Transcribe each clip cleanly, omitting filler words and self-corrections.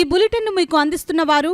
ఈ బులెటిన్ మీకు అందిస్తున్న వారు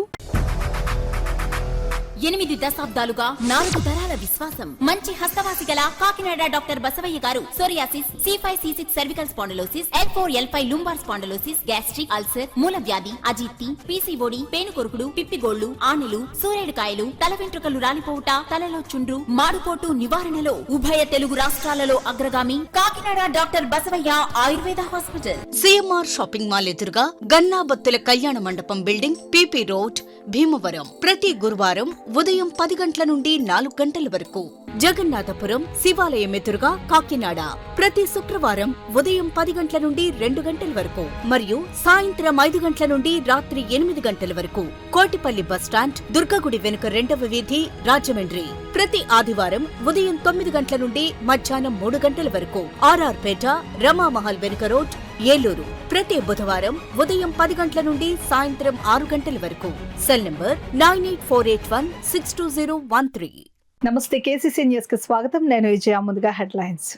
8 దశాబ్దాలుగా 4 తరాల విశ్వాసం. మంచి హస్తవాసి గల Kakinada doctor Basavayya garu psoriasis, C5C6 cervical spondylosis, L4L5 lumbar spondylosis, gastric ulcer, మూల వ్యాధి, అజీర్తి, PCOD, పేనుకొరుకుడు, పిప్పిగోళ్లు, ఆనెలు, సూరేడుకాయలు, తల వెంట్రుకలు రాలిపోవుట, తలలో చుండ్రు, మాడుపోటు నివారణలో ఉభయ తెలుగు రాష్ట్రాలలో అగ్రగామి Kakinada doctor Basavayya Ayurveda hospital. CMR shopping mall ఎదురుగా గన్నాబత్తుల కళ్యాణ మండపం బిల్డింగ్, PP రోడ్, భీమవరం. ప్రతి గురువారం ఉదయం 10 గంటల నుండి 4 గంటల వరకు. జగన్నాథపురం శివాలయం ఎదురుగా కాకినాడ ప్రతి శుక్రవారం ఉదయం 10 గంటల నుండి 2 గంటల వరకు మరియు సాయంత్రం 5 గంటల నుండి రాత్రి 8 గంటల వరకు. కోటిపల్లి బస్టాండ్, దుర్గగుడి వెనుక 2వ వీధి, రాజమండ్రి. ప్రతి ఆదివారం ఉదయం 9 గంటల నుండి మధ్యాహ్నం 3 గంటల వరకు. RR పేట, రమామహల్ వెనుక రోడ్, ఏలూరు. ప్రతి బుధవారం ఉదయం 10 గంటల నుండి సాయంత్రం 6 గంటల వరకు. Cell number 9848162013. నమస్తే, KCC న్యూస్ కి స్వాగతం. నేను విజయ. ముందుగా హెడ్లైన్స్.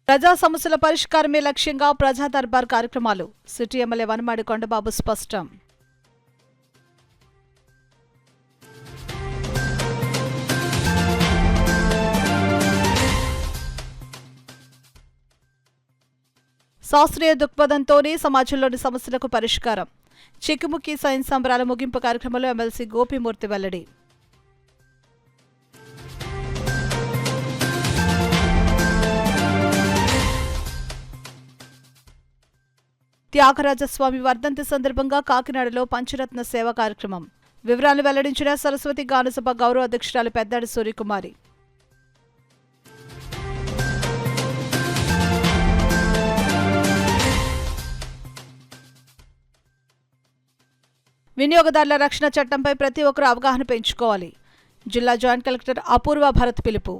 ప్రజా సమస్యల పరిష్కారమే లక్ష్యంగా ప్రజా దర్బార్ కార్యక్రమాలు. సిటీ ఎమ్మెల్యే వనమాడి కొండబాబు స్పష్టం. శాస్త్రీయ దృక్పథంతోనే సమాజంలోని సమస్యలకు పరిష్కారం. చిక్కుముక్కి సైన్స్ సంబరాల ముగింపు కార్యక్రమంలో ఎమ్మెల్సీ గోపిమూర్తి వెల్లడి. త్యాగరాజస్వామి వర్ధంతి సందర్భంగా కాకినాడలో పంచరత్న సేవ కార్యక్రమం. వివరాలు వెల్లడించిన సరస్వతి గానసభ గౌరవ అధ్యక్షురాలు పెద్దాడి సూర్యకుమారి. వినియోగదారుల రక్షణ చట్టంపై ప్రతి ఒక్కరూ అవగాహన పెంచుకోవాలి. జిల్లా జాయింట్ కలెక్టర్ అపూర్వ భరత్ పిలుపు.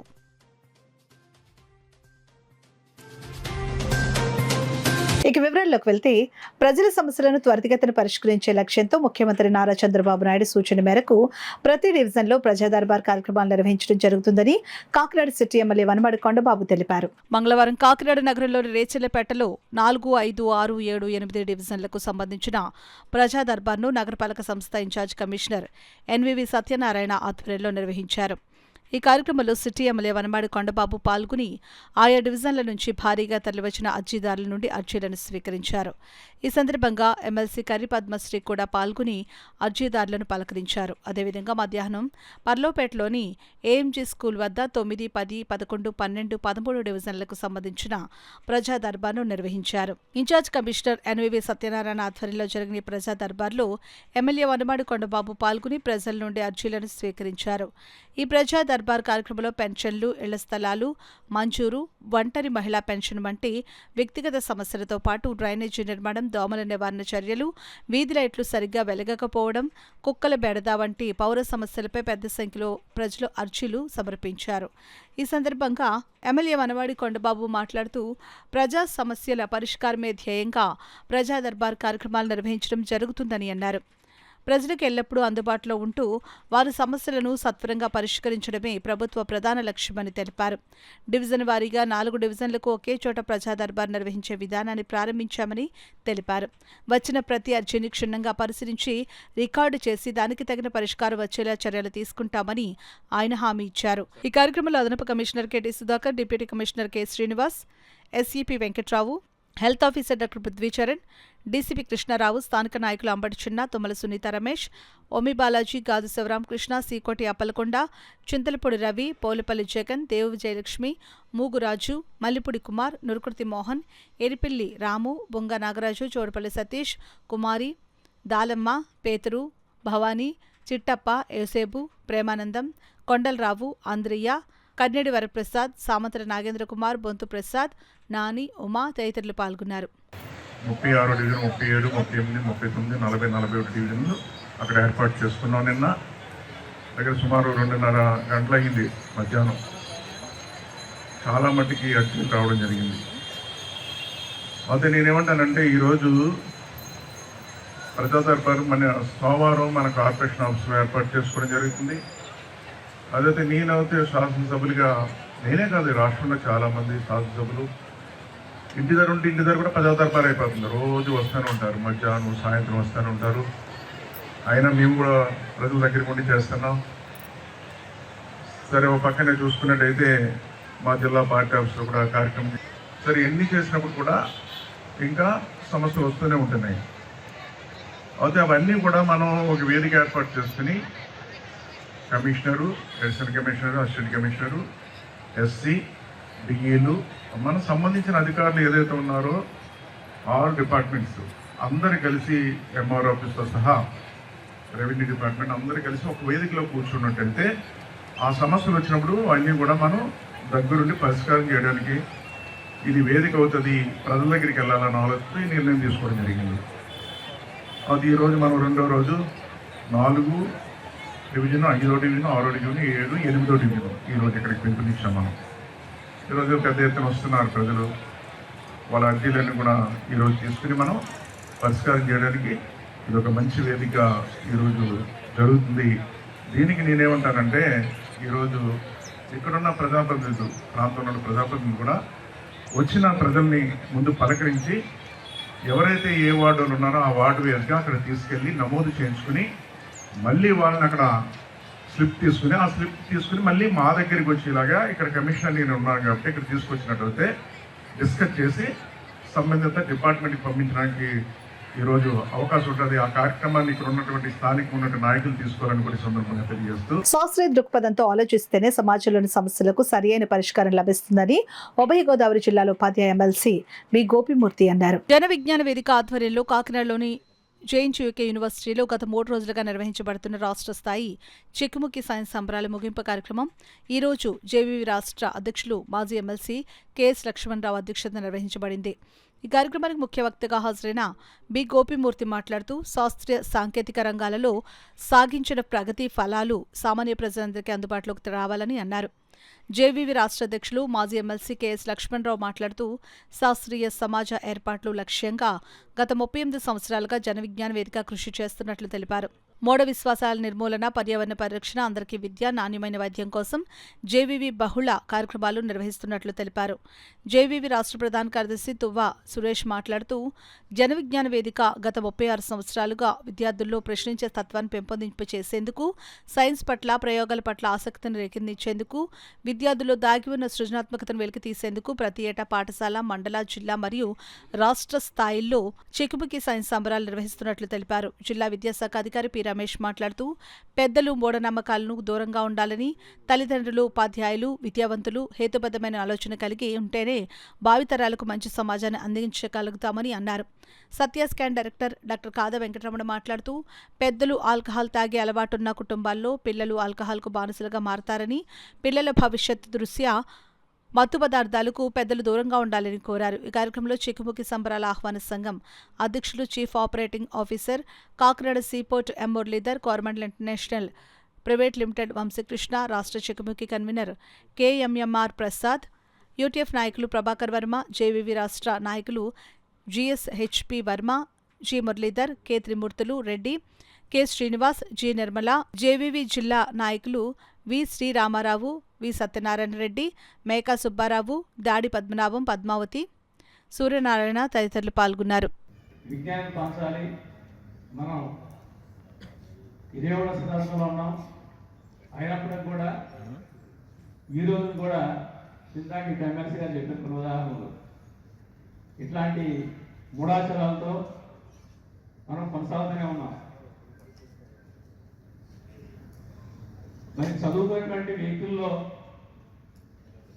ఇక వివరాల్లోకి వెళ్తే, ప్రజల సమస్యలను త్వరితగతిన పరిష్కరించే లక్ష్యంతో ముఖ్యమంత్రి నారా చంద్రబాబు నాయుడు సూచన మేరకు ప్రతి డివిజన్లో ప్రజా దర్బార్ కార్యక్రమాలు నిర్వహించడం జరుగుతుందని కాకినాడ సిటీ ఎమ్మెల్యే వనమాడి కొండబాబు తెలిపారు. మంగళవారం కాకినాడ నగరంలోని రేచెల్లపేటలో 4, 5, 6, 7, 8 డివిజన్లకు సంబంధించిన ప్రజా దర్బార్ను నగరపాలక సంస్థ ఇన్ఛార్జ్ కమిషనర్ NVV సత్యనారాయణ ఆధ్వర్యంలో నిర్వహించారు. ఈ కార్యక్రమంలో సిటీ ఎమ్మెల్యే వనమాడి కొండబాబు పాల్గొని ఆయా డివిజన్ల నుంచి భారీగా తరలివచ్చిన అర్జీదారుల నుండి అర్జీలను స్వీకరించారు. ఈ సందర్భంగా ఎమ్మెల్సీ కర్రి పద్మశ్రీ కూడా పాల్గొని అర్జీదారులను పలకరించారు. అదేవిధంగా మధ్యాహ్నం పర్లోపేటలోని AMG స్కూల్ వద్ద 9, 10, 11, 12, 13 డివిజన్లకు సంబంధించిన ప్రజా దర్బార్ను నిర్వహించారు. ఇన్ఛార్జ్ కమిషనర్ NVV సత్యనారాయణ ఆధ్వర్యంలో జరిగిన ఈ ప్రజా దర్బార్లో ఎమ్మెల్యే వనమాడి కొండబాబు పాల్గొని ప్రజల నుండి అర్జీలను స్వీకరించారు. ఈ ప్రజా దర్బార్ కార్యక్రమంలో పెన్షన్లు, ఇళ్ల స్థలాలు మంజూరు, ఒంటరి మహిళా పెన్షన్ వంటి వ్యక్తిగత సమస్యలతో పాటు డ్రైనేజీ నిర్మాణం, దోమల నివారణ చర్యలు, వీధి లైట్లు సరిగ్గా వెలగకపోవడం, కుక్కల బెడద వంటి పౌర సమస్యలపై పెద్ద సంఖ్యలో ప్రజలు అర్జీలు సమర్పించారు. ఈ సందర్భంగా ఎమ్మెల్యే వనమాడి కొండబాబు మాట్లాడుతూ ప్రజా సమస్యల పరిష్కారమే ధ్యేయంగా ప్రజా దర్బార్ కార్యక్రమాలు నిర్వహించడం జరుగుతుందని అన్నారు. ప్రజలకు ఎల్లప్పుడూ అందుబాటులో ఉంటూ వారి సమస్యలను సత్వరంగా పరిష్కరించడమే ప్రభుత్వ ప్రధాన లక్ష్యమని తెలిపారు. డివిజన్ వారీగా 4 డివిజన్లకు ఒకే చోట ప్రజా దర్బార్ నిర్వహించే విధానాన్ని ప్రారంభించామని తెలిపారు. వచ్చిన ప్రతి అర్జీని క్షుణ్ణంగా పరిశీలించి రికార్డు చేసి దానికి తగిన పరిష్కారం వచ్చేలా చర్యలు తీసుకుంటామని ఆయన హామీ ఇచ్చారు. ఈ కార్యక్రమంలో అదనపు commissioner KT Sudhakar, deputy commissioner K Srinivas, SCP Venkatrao, health officer doctor Prithvicharan, DCP Krishnarao, స్థానిక నాయకులు అంబటి చిన్న, తుమ్మల సునీత రమేష్, ఓమి బాలాజీ, గాదు శివరాం కృష్ణ, సీకోటి అప్పలకొండ, చింతలపూడి రవి, పోలుపల్లి జగన్, దేవు విజయలక్ష్మి, మూగురాజు, మల్లిపూడి కుమార్, నురుకుర్తి మోహన్, ఎరిపిల్లి రాము, బొంగ నాగరాజు, చోడపల్లి సతీష్, కుమారి, దాలమ్మ, పేతురు, భవానీ, చిట్టప్ప, యోసేపు, ప్రేమానందం, కొండలరావు, ఆంధ్రయ్య, కన్నెడి వరప్రసాద్, సామంతల నాగేంద్ర కుమార్, బొంతు ప్రసాద్, నాని, ఉమా తదితరులు పాల్గొన్నారు. 36 డివిజన్, 37, 38, 39, 40, 41 డివిజన్లు అక్కడ ఏర్పాటు చేసుకున్నాం. నిన్న దగ్గర సుమారు 2:30 గంటలయ్యింది మధ్యాహ్నం. చాలా మట్టికి అర్జీలు రావడం జరిగింది. అయితే నేనేమంటానంటే ఈరోజు ప్రజా దర్బార్ మన సోమవారం మన కార్పొరేషన్ ఆఫీస్లో ఏర్పాటు చేసుకోవడం జరుగుతుంది. అదైతే నేనైతే శాసనసభ్యులుగా నేనే కాదు, ఈ రాష్ట్రంలో చాలామంది శాసనసభ్యులు ఇంటి దగ్గర ఉంటే ఇంటి దగ్గర కూడా ప్రజా దర్బార్ అయిపోతుంది. రోజు వస్తూనే ఉంటారు, మధ్యాహ్నం సాయంత్రం వస్తూనే ఉంటారు. అయినా మేము కూడా ప్రజల దగ్గరికి ఉండి చేస్తున్నాం. సరే, ఒక పక్కనే చూసుకున్నట్టయితే మా జిల్లా పార్టీ ఆఫీస్లో కూడా కార్యక్రమం. సరే, ఎన్ని చేసినప్పుడు కూడా ఇంకా సమస్యలు వస్తూనే ఉంటున్నాయి. అయితే అవన్నీ కూడా మనం ఒక వేదిక ఏర్పాటు చేసుకుని commissioner, additional commissioner, assistant commissioner, SC, డిఈలు, మనకు సంబంధించిన అధికారులు ఏదైతే ఉన్నారో ఆల్ డిపార్ట్మెంట్స్ అందరు కలిసి, ఎంఆర్ ఆఫీస్తో సహా రెవెన్యూ డిపార్ట్మెంట్ అందరూ కలిసి ఒక వేదికలో కూర్చున్నట్టయితే ఆ సమస్యలు వచ్చినప్పుడు అన్నీ కూడా మనం దగ్గరుండి పరిష్కారం చేయడానికి ఇది వేదిక అవుతుంది, ప్రజల దగ్గరికి వెళ్ళాలన్న ఆలోచనతో ఈ నిర్ణయం తీసుకోవడం జరిగింది. అది ఈరోజు మనం 2వ రోజు 4 డివిజన్, 5వ డివిజన్, 6వ డివిజన్, 7, 8వ డివిజన్ ఈరోజు ఇక్కడికి పిలుపునిచ్చాం మనం. ఈరోజు పెద్ద ఎత్తున వస్తున్నారు ప్రజలు. వాళ్ళ అర్జీలన్నీ కూడా ఈరోజు తీసుకుని మనం పరిష్కారం చేయడానికి ఇది ఒక మంచి వేదిక ఈరోజు జరుగుతుంది. దీనికి నేనేమంటానంటే, ఈరోజు ఇక్కడున్న ప్రజాప్రతినిధులు, ప్రాంతంలో ఉన్న ప్రజాప్రతినిధులు కూడా వచ్చిన ప్రజల్ని ముందు పలకరించి ఎవరైతే ఏ వార్డులు ఉన్నారో ఆ వార్డు వేదిక అక్కడ తీసుకెళ్ళి నమోదు చేయించుకుని మళ్ళీ వాళ్ళని అక్కడ స్లిప్ తీసుకుని మళ్ళీ మా దగ్గరికి వచ్చేలాగా ఇక్కడ కమిషనర్ నేను ఉన్నాను కాబట్టి ఇక్కడ తీసుకొచ్చినట్లయితే డిస్కస్ చేసి సంబంధిత డిపార్ట్మెంట్కి పంపించడానికి ఈరోజు అవకాశం ఉంటుంది. ఆ కార్యక్రమాన్ని ఇక్కడ ఉన్నటువంటి స్థానిక ఉన్నటువంటి నాయకులు తీసుకోవాలని కూడా సందర్భంగా తెలియజేస్తూ, శాస్త్రీయ దృక్పథంతో ఆలోచిస్తేనే సమాజంలోని సమస్యలకు సరియైన పరిష్కారం లభిస్తుందని ఉభయ గోదావరి జిల్లాలో ఉపాధ్యాయ ఎమ్మెల్సీ బి గోపిమూర్తి అన్నారు. జన విజ్ఞాన వేదిక ఆధ్వర్యంలో కాకినాడలోని జేఎన్టీయూకే యూనివర్సిటీలో గత 3 రోజులుగా నిర్వహించబడుతున్న రాష్ట్ర స్థాయి చిక్కుముక్కి సైన్స్ సంబరాల ముగింపు కార్యక్రమం ఈరోజు జేవీవీ రాష్ట్ర అధ్యక్షులు మాజీ ఎమ్మెల్సీ కెఎస్ లక్ష్మణరావు అధ్యక్షతన నిర్వహించబడింది. ఈ కార్యక్రమానికి ముఖ్య వక్తగా హాజరైన బి గోపిమూర్తి మాట్లాడుతూ శాస్త్రీయ సాంకేతిక రంగాలలో సాగించిన ప్రగతి ఫలాలు సామాన్య ప్రజలందరికీ అందుబాటులోకి రావాలని అన్నారు. జేవీవీ రాష్ట్ర అధ్యక్షులు మాజీ ఎమ్మెల్సీ కెఎస్ లక్ష్మణరావు మాట్లాడుతూ శాస్త్రీయ సమాజ ఏర్పాట్లు లక్ష్యంగా గత 38 సంవత్సరాలుగా జన విజ్ఞాన వేదిక కృషి చేస్తున్నట్లు తెలిపారు. మూఢ విశ్వాసాల నిర్మూలన, పర్యావరణ పరిరక్షణ, అందరికీ విద్య, నాణ్యమైన వైద్యం కోసం జేవీవీ బహుళ కార్యక్రమాలు నిర్వహిస్తున్నట్లు తెలిపారు. జేవీవీ రాష్ట్ర ప్రధాన కార్యదర్శి తువ్వ సురేష్ మాట్లాడుతూ జన విజ్ఞాన వేదిక గత 36 సంవత్సరాలుగా విద్యార్థుల్లో ప్రశ్నించే తత్వాన్ని పెంపొందింపు చేసేందుకు, సైన్స్ పట్ల, ప్రయోగాల పట్ల ఆసక్తిని రేకెత్తించేందుకు, విద్యార్థుల్లో దాగి ఉన్న సృజనాత్మకతను వెలికి తీసేందుకు ప్రతి ఏటా పాఠశాల, మండల, జిల్లా మరియు రాష్ట్ర స్థాయిల్లో చిక్కుముక్కి సైన్స్ సంబరాలు నిర్వహిస్తున్నట్లు తెలిపారు. జిల్లా విద్యాశాఖ అధికారి పి రమేష్ మాట్లాడుతూ పెద్దలు మూఢనమ్మకాలను దూరంగా ఉండాలని, తల్లిదండ్రులు, ఉపాధ్యాయులు, విద్యావంతులు హేతుబద్ధమైన ఆలోచన కలిగి ఉంటేనే భావితరాలకు మంచి సమాజాన్ని అందించగలుగుతామని అన్నారు. సత్య స్కాన్ డైరెక్టర్ డాక్టర్ కాద వెంకటరమణ మాట్లాడుతూ పెద్దలు ఆల్కహాల్ తాగే అలవాటున్న కుటుంబాల్లో పిల్లలు ఆల్కహాల్కు బానిసలుగా మారతారని, పిల్లల భవిష్యత్తు దృష్ట్యా మత్తు పదార్థాలకు పెద్దలు దూరంగా ఉండాలని కోరారు. ఈ కార్యక్రమంలో చిక్కుముక్కి సంబరాల ఆహ్వాన సంఘం అధ్యక్షులు chief operating officer Kakinada seaport M Muralidhar, Coromandel international private limited Vamsikrishna, రాష్ట్ర చిక్కుముక్కి కన్వీనర్ కేఎంఎంఆర్ ప్రసాద్, యూటీఎఫ్ నాయకులు ప్రభాకర్ వర్మ, జేవీవీ రాష్ట్ర నాయకులు GSHP Varma, G Muralidhar, K Trimurthulu Reddy, K Srinivas, G Nirmala, JVV జిల్లా నాయకులు వి శ్రీరామారావు, వి సత్యనారాయణ రెడ్డి, మేకా సుబ్బారావు, దాడి పద్మనాభం, పద్మావతి, సూర్యనారాయణ తదితరులు పాల్గొన్నారు. విజ్ఞానం పంచాలి. మనం ఇదే శతాబ్దంలో ఉన్నాం. అయినప్పటికీ కూడా ఈరోజు కూడా ఇందాక ఎమ్మెల్సీ గారు చెప్పిన కొన్ని ఉదాహరణలు ఇట్లాంటి మూఢాచారాలతో మనం కొనసాగుతూనే ఉన్నాం. మరి చదువుకున్నటువంటి వ్యక్తుల్లో,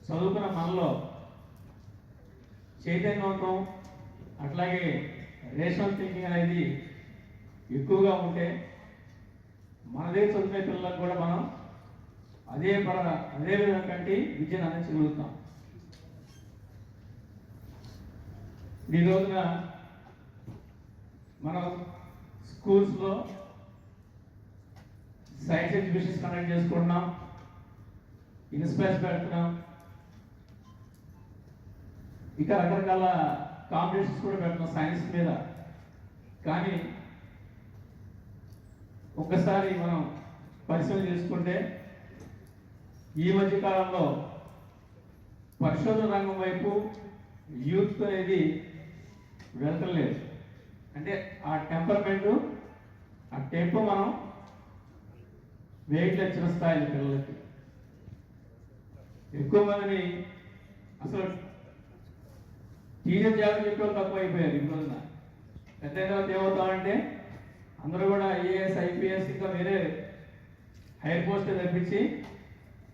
చదువుకున్న మనలో చైతన్యవంతం అట్లాగే రేషనల్ థింకింగ్ అనేది ఎక్కువగా ఉంటే మనదే చదువుకునే పిల్లలకు కూడా మనం అదే విధంగా కంటే విద్యను అందించగలుగుతాం. ఈ రోజున మనం స్కూల్స్లో సైన్స్ ఎగ్జిబిషన్స్ కండక్ట్ చేసుకుంటున్నాం, ఇన్స్పైర్స్ పెడుతున్నాం, ఇంకా రకరకాల కాంపిటీషన్స్ కూడా పెడుతున్నాం సైన్స్ మీద. కానీ ఒక్కసారి మనం పరిశీలన చేసుకుంటే ఈ మధ్య కాలంలో పరిశోధన రంగం వైపు యూత్ అనేది వెళ్తలేదు. అంటే ఆ టెంపర్మెంట్, ఆ టెంపో మనం వేయట్లేదు స్థాయిలో పిల్లలకి. ఎక్కువ మందిని అసలు టీచర్ జాబ్ చెప్పేవాళ్ళు తక్కువ అయిపోయారు. ఈ రోజున పెద్ద తర్వాత ఏమవుతామంటే అందరూ కూడా ఐఏఎస్, ఐపీఎస్ ఇంకా వేరే హైర్ పోస్ట్ తప్పించి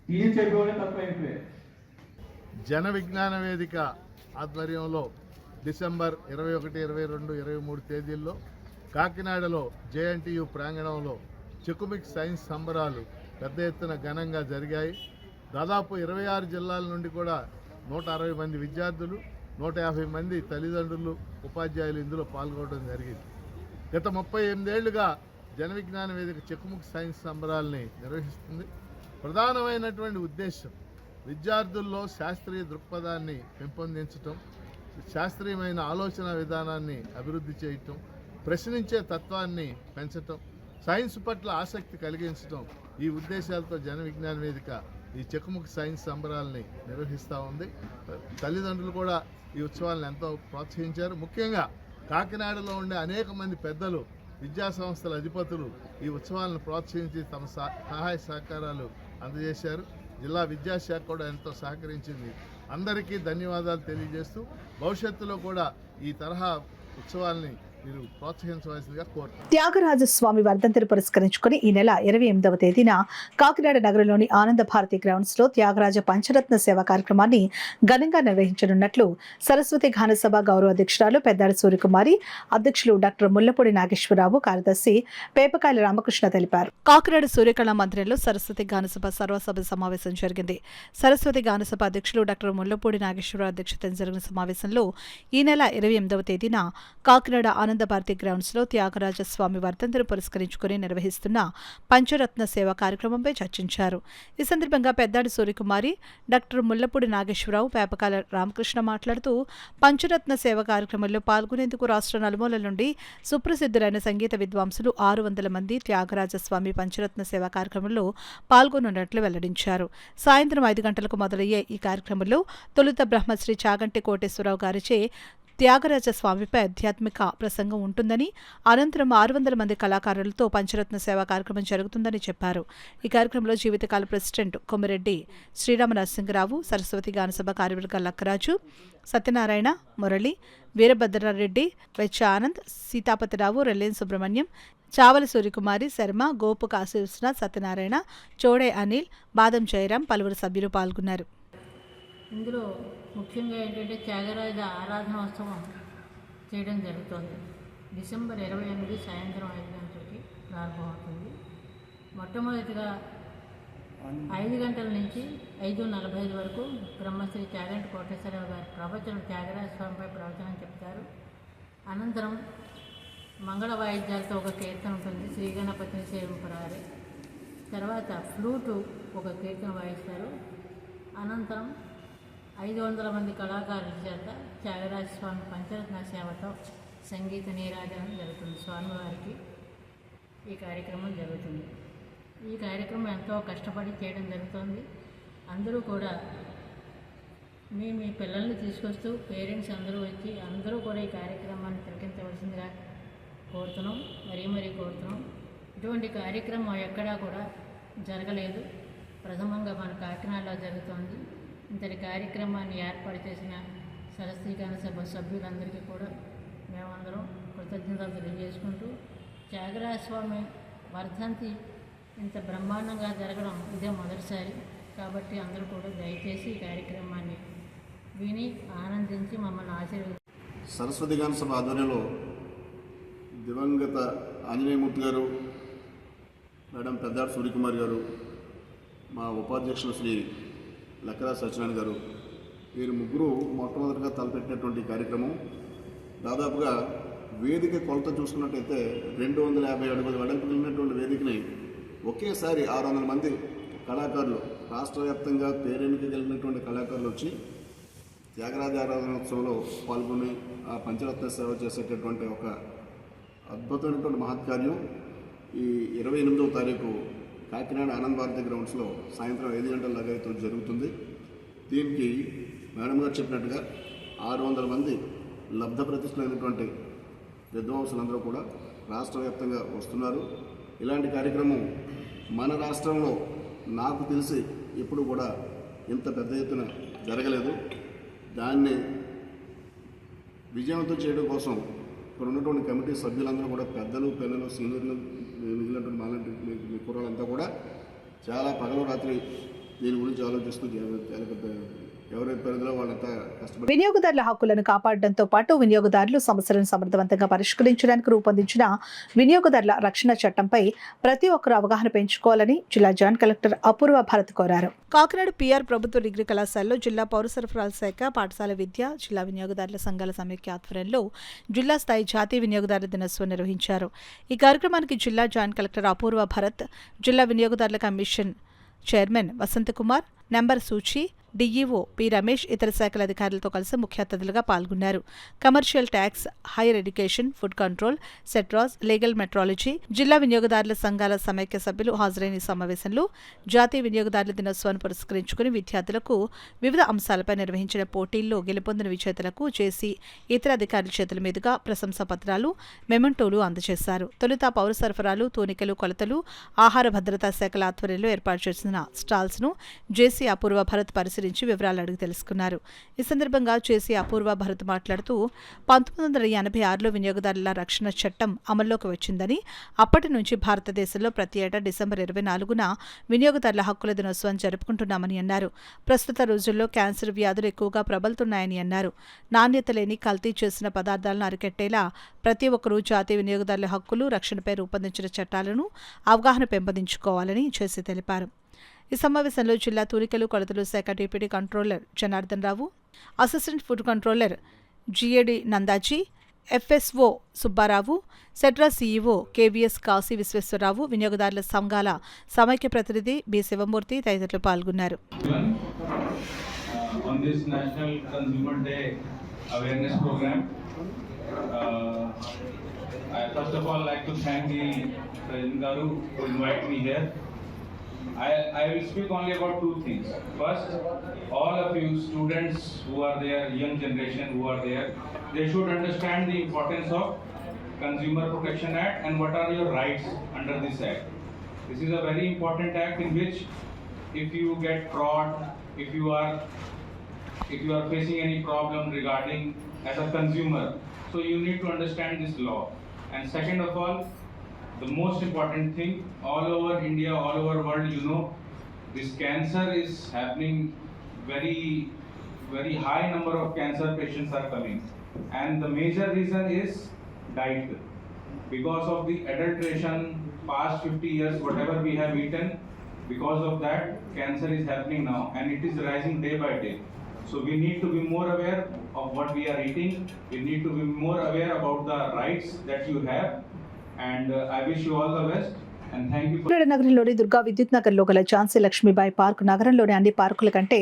టీచర్ చెప్పేవాళ్ళే తక్కువ అయిపోయారు. జన విజ్ఞాన వేదిక ఆధ్వర్యంలో డిసెంబర్ 21, 22, 23 తేదీల్లో కాకినాడలో జేఎన్టీయు ప్రాంగణంలో చెకుమిక్ సైన్స్ సంబరాలు పెద్ద ఎత్తున ఘనంగా జరిగాయి. దాదాపు 26 జిల్లాల నుండి కూడా 160 మంది విద్యార్థులు, 150 మంది తల్లిదండ్రులు, ఉపాధ్యాయులు ఇందులో పాల్గొనడం జరిగింది. గత 38 ఏళ్లుగా జన విజ్ఞాన వేదిక చెకుముక్ సైన్స్ సంబరాల్ని నిర్వహిస్తుంది. ప్రధానమైనటువంటి ఉద్దేశం విద్యార్థుల్లో శాస్త్రీయ దృక్పథాన్ని పెంపొందించటం, శాస్త్రీయమైన ఆలోచన విధానాన్ని అభివృద్ధి చేయటం, ప్రశ్నించే తత్వాన్ని పెంచటం, సైన్స్ పట్ల ఆసక్తి కలిగించటం ఈ ఉద్దేశాలతో జన విజ్ఞాన వేదిక ఈ చెకుముక్ సైన్స్ సంబరాల్ని నిర్వహిస్తూ ఉంది. తల్లిదండ్రులు కూడా ఈ ఉత్సవాలను ఎంతో ప్రోత్సహించారు. ముఖ్యంగా కాకినాడలో ఉండే అనేక మంది పెద్దలు, విద్యా సంస్థల అధిపతులు ఈ ఉత్సవాలను ప్రోత్సహించి తమ సహాయ సహకారాలు అందజేశారు. జిల్లా విద్యాశాఖ కూడా ఎంతో సహకరించింది. అందరికీ ధన్యవాదాలు తెలియజేస్తూ భవిష్యత్తులో కూడా ఈ తరహా ఉత్సవాల్ని మీరు ప్రోత్సహించవలసిందిగా కోరుతారు. త్యాగరాజస్వామి వర్ధంతిని పురస్కరించుకుని ఈ నెల 28వ తేదీన కాకినాడ నగరంలోని ఆనంద భారతి గ్రౌండ్స్ లో త్యాగరాజ పంచరత్న సేవ కార్యక్రమాన్ని ఘనంగా నిర్వహించనున్నట్లు సరస్వతి ఘనసభ గౌరవ అధ్యక్షురాలు పెద్దాడి సూర్యకుమారి, అధ్యక్షులు డాక్టర్ ముల్లపూడి నాగేశ్వరరావు, కార్యదర్శి పేపకాయల రామకృష్ణ తెలిపారు. కాకినాడ సూర్యకళా మందిరంలో సరస్వతి గానసభ సర్వసభ్య సమావేశం జరిగింది. సరస్వతి గానసభ అధ్యక్షులు డాక్టర్ ముల్లపూడి నాగేశ్వరరావు అధ్యక్షతన జరిగిన సమావేశంలో ఈ నెల 28వ తేదీన కాకినాడ ఆనంద భారతి గ్రౌండ్స్ లో త్యాగరాజస్వామి వర్ధంతిని పురస్కరించుకుని నిర్వహిస్తున్న పంచరత్న సేవ కార్యక్రమంపై చర్చించారు. ఈ సందర్భంగా పెద్దాడి సూర్యకుమారి, డాక్టర్ ముల్లపూడి నాగేశ్వరరావు, పేపకాల రామకృష్ణ మాట్లాడుతూ పంచరత్న సేవ కార్యక్రమంలో పాల్గొనేందుకు రాష్ట్ర నలుమూలల నుండి సుప్రసిద్ధులైన సంగీత విద్వాంసులు 600 మంది త్యాగరాజస్వామి పంచరత్న సేవ కార్యక్రమంలో పాల్గొనున్నట్లు వెల్లడించారు. సాయంత్రం 5 గంటలకు మొదలయ్యే ఈ కార్యక్రమంలో తొలుత బ్రహ్మశ్రీ చాగంటి కోటేశ్వరరావు గారిచే త్యాగరాజస్వామిపై ఆధ్యాత్మిక ప్రసంగం ఉంటుందని, అనంతరం 600 మంది కళాకారులతో పంచరత్న సేవా కార్యక్రమం జరుగుతుందని చెప్పారు. ఈ కార్యక్రమంలో జీవితకాల ప్రెసిడెంట్ కొమ్మిరెడ్డి శ్రీరామ నరసింహరావు, సరస్వతి గానసభ కార్యవర్గ లక్కరాజు, సత్యనారాయణ, మురళి, వీరభద్రారెడ్డి, వెచ్చ ఆనంద్, సీతాపతిరావు, రెల్లేన్ సుబ్రహ్మణ్యం, చావల సూర్యకుమారి, శర్మ, గోపు కాశీ విశ్వనాథ్, సత్యనారాయణ, చోడే అనిల్, బాదం జయరాం పలువురు సభ్యులు పాల్గొన్నారు. ఇందులో ముఖ్యంగా ఏంటంటే త్యాగరాజ ఆరాధనోత్సవం చేయడం జరుగుతుంది. డిసెంబర్ 28 సాయంత్రం 5 గంటలకి ప్రారంభమవుతుంది. మొట్టమొదటిగా 5 గంటల నుంచి 5:45 వరకు బ్రహ్మశ్రీ చాగంటి కోటేశ్వరరావు గారి ప్రవచనం, త్యాగరాజ స్వామిపై ప్రవచనం చెప్తారు. అనంతరం మంగళ వాయిద్యాలతో ఒక కీర్తన ఉంటుంది, శ్రీ గణపతిని సేవింపరారే. తర్వాత ఫ్లూటు ఒక కీర్తన వాయిస్తారు. అనంతరం 500 మంది కళాకారుల చేత త్యాగరాజస్వామి పంచరత్న సేవతో సంగీత నీరాజనం జరుగుతుంది. స్వామివారికి ఈ కార్యక్రమం జరుగుతుంది. ఈ కార్యక్రమం ఎంతో కష్టపడి చేయడం జరుగుతుంది. అందరూ కూడా మీ పిల్లల్ని తీసుకొస్తూ పేరెంట్స్ అందరూ వచ్చి అందరూ కూడా ఈ కార్యక్రమాన్ని తిలకించవలసిందిగా కోరుతున్నాం, మరీ కోరుతున్నాం. ఇటువంటి కార్యక్రమం ఎక్కడా కూడా జరగలేదు. ప్రథమంగా మన కాకినాడలో జరుగుతోంది. ఇంతటి కార్యక్రమాన్ని ఏర్పాటు చేసిన సరస్వతి గానసభ సభ్యులందరికీ కూడా మేమందరం కృతజ్ఞతలు తెలియజేసుకుంటూ, త్యాగరాజస్వామి వర్ధంతి ఇంత బ్రహ్మాండంగా జరగడం ఇదే మొదటిసారి. కాబట్టి అందరూ కూడా దయచేసి ఈ కార్యక్రమాన్ని విని ఆనందించి మమ్మల్ని ఆశీర్వదించారు. సరస్వతి గానసభ ఆధ్వర్యంలో దివంగత ఆంజనేయమూర్తి గారు, మేడం పెద్దాడి సూర్యకుమారి గారు, మా ఉపాధ్యక్షులు శ్రీ లక్కరాజ్ సత్యనారాయణ గారు, వీరు ముగ్గురు మొట్టమొదటిగా తలపెట్టినటువంటి కార్యక్రమం. దాదాపుగా వేదిక కొలత చూసుకున్నట్టయితే 250 అడుగుల వెడల్పు కలిగినటువంటి వేదికని ఒకేసారి 600 మంది కళాకారులు, రాష్ట్ర వ్యాప్తంగా పేరెన్నిక కలిగినటువంటి కళాకారులు వచ్చి త్యాగరాజ ఆరాధనోత్సవంలో పాల్గొని ఆ పంచరత్న సేవ చేసేటటువంటి ఒక అద్భుతమైనటువంటి మహత్కార్యం ఈ 28వ తారీఖు కాకినాడ ఆనంద భారతి గ్రౌండ్స్లో సాయంత్రం 5 గంటల లగాయతో జరుగుతుంది. దీనికి మేడం గారు చెప్పినట్టుగా 600 మంది లబ్ధ ప్రతిష్ఠులైనటువంటి విద్వాంసులందరూ కూడా రాష్ట్ర వ్యాప్తంగా వస్తున్నారు. ఇలాంటి కార్యక్రమం మన రాష్ట్రంలో నాకు తెలిసి ఎప్పుడు కూడా ఇంత పెద్ద ఎత్తున జరగలేదు. దాన్ని విజయవంతం చేయడం కోసం ఇక్కడ ఉన్నటువంటి కమిటీ సభ్యులందరూ కూడా పెద్దలు, పిల్లలు, సీనియర్లు, మిగిలినటువంటి మాలాంటి మీ కుర్రాళ్ళంతా కూడా చాలా పగలు రాత్రి దీని గురించి ఆలోచిస్తూ ఎవరైతే పరిధిలో వాళ్ళంతా కష్టపడి వినియోగదారుల హక్కులను కాపాడడంతో పాటు వినియోగదారులు సమస్యలను సమర్థవంతంగా పరిష్కరించడానికి రూపొందించిన వినియోగదారుల రక్షణ చట్టంపై ప్రతి ఒక్కరూ అవగాహన పెంచుకోవాలని జిల్లా జాయింట్ కలెక్టర్ అపూర్వ భారత్ కోరారు. కాకినాడ పిఆర్ ప్రభుత్వ డిగ్రీ కళాశాలలో జిల్లా పౌర సరఫరాల శాఖ, పాఠశాల విద్య, జిల్లా వినియోగదారుల సంఘాల సమైక్య ఆధ్వర్యంలో జిల్లా స్థాయి జాతీయ వినియోగదారుల దినోత్సవం నిర్వహించారు. ఈ కార్యక్రమానికి జిల్లా జాయింట్ కలెక్టర్ అపూర్వ భారత్, జిల్లా వినియోగదారుల కమిషన్ చైర్మన్ వసంతకుమార్, నెంబర్ సూచి, డీఈఓ పి రమేష్ ఇతర శాఖల అధికారులతో కలిసి ముఖ్య అతిథులుగా పాల్గొన్నారు. Commercial tax, higher education, food control, సెట్రాస్, లీగల్ మెట్రాలజీ, జిల్లా వినియోగదారుల సంఘాల సమైక్య సభ్యులు హాజరైన ఈ సమావేశంలో జాతీయ వినియోగదారుల దినోత్సవాన్ని పురస్కరించుకుని విద్యార్థులకు వివిధ అంశాలపై నిర్వహించిన పోటీల్లో గెలుపొందిన విజేతలకు జేసీ ఇతర అధికారుల చేతుల మీదుగా ప్రశంసా పత్రాలు, మెమెంటోలు అందజేశారు. తొలుత పౌర సరఫరాలు, తూనికలు, కొలతలు, ఆహార భద్రతా శాఖల ఆధ్వర్యంలో ఏర్పాటు చేసిన స్టాల్స్ ను జేసీ అపూర్వ భారత్ పరిశీలించి వివరాలు అడిగి తెలుసుకున్నారు. ఈ సందర్భంగా జేసీ అపూర్వ భారత్ మాట్లాడుతూ 1986లో వినియోగదారుల రక్షణ చట్టం అమల్లోకి వచ్చిందని, అప్పటి నుంచి భారతదేశంలో ప్రతి ఏటా డిసెంబర్ 24న వినియోగదారుల హక్కుల దినోత్సవం జరుపుకుంటున్నామని అన్నారు. ప్రస్తుత రోజుల్లో క్యాన్సర్ వ్యాధులు ఎక్కువగా ప్రబలుతున్నాయని అన్నారు. నాణ్యత లేని, కల్తీ చేసిన పదార్థాలను అరికట్టేలా ప్రతి ఒక్కరూ జాతీయ వినియోగదారుల హక్కులు, రక్షణపై రూపొందించిన చట్టాలను అవగాహన పెంపొందించుకోవాలని జేసీ తెలిపారు. ఈ సమావేశంలో జిల్లా తూనికలు, కొలతలు శాఖ deputy controller Janardhan Rao, assistant food controller GAD నందాజీ, FSO Subbarao, సెట్రా CEO KVS Kashi Visweswara Rao, వినియోగదారుల సంఘాల సమైక్య ప్రతినిధి బి శివమూర్తి తదితరులు పాల్గొన్నారు. I will speak only about two things. First, all of you students who are there, young generation who are there, they should understand the importance of Consumer Protection Act and what are your rights under this act. This is a very important act in which if you get fraud, if you are facing any problem regarding as a consumer, so you need to understand this law. And second of all, the most important thing, all over India, all over world, you know, this cancer is happening, very high number of cancer patients are coming. And the major reason is diet. Because of the adulteration, past 50 years, whatever we have eaten, because of that, cancer is happening now and it is rising day by day. So we need to be more aware of what we are eating. We need to be more aware about the rights that you have. And I wish you all the best and thank you for నగరంలోని దుర్గా విద్యుత్ నగర్లో గల Jhansi Lakshmibai park నగరంలోని అన్ని పార్కుల కంటే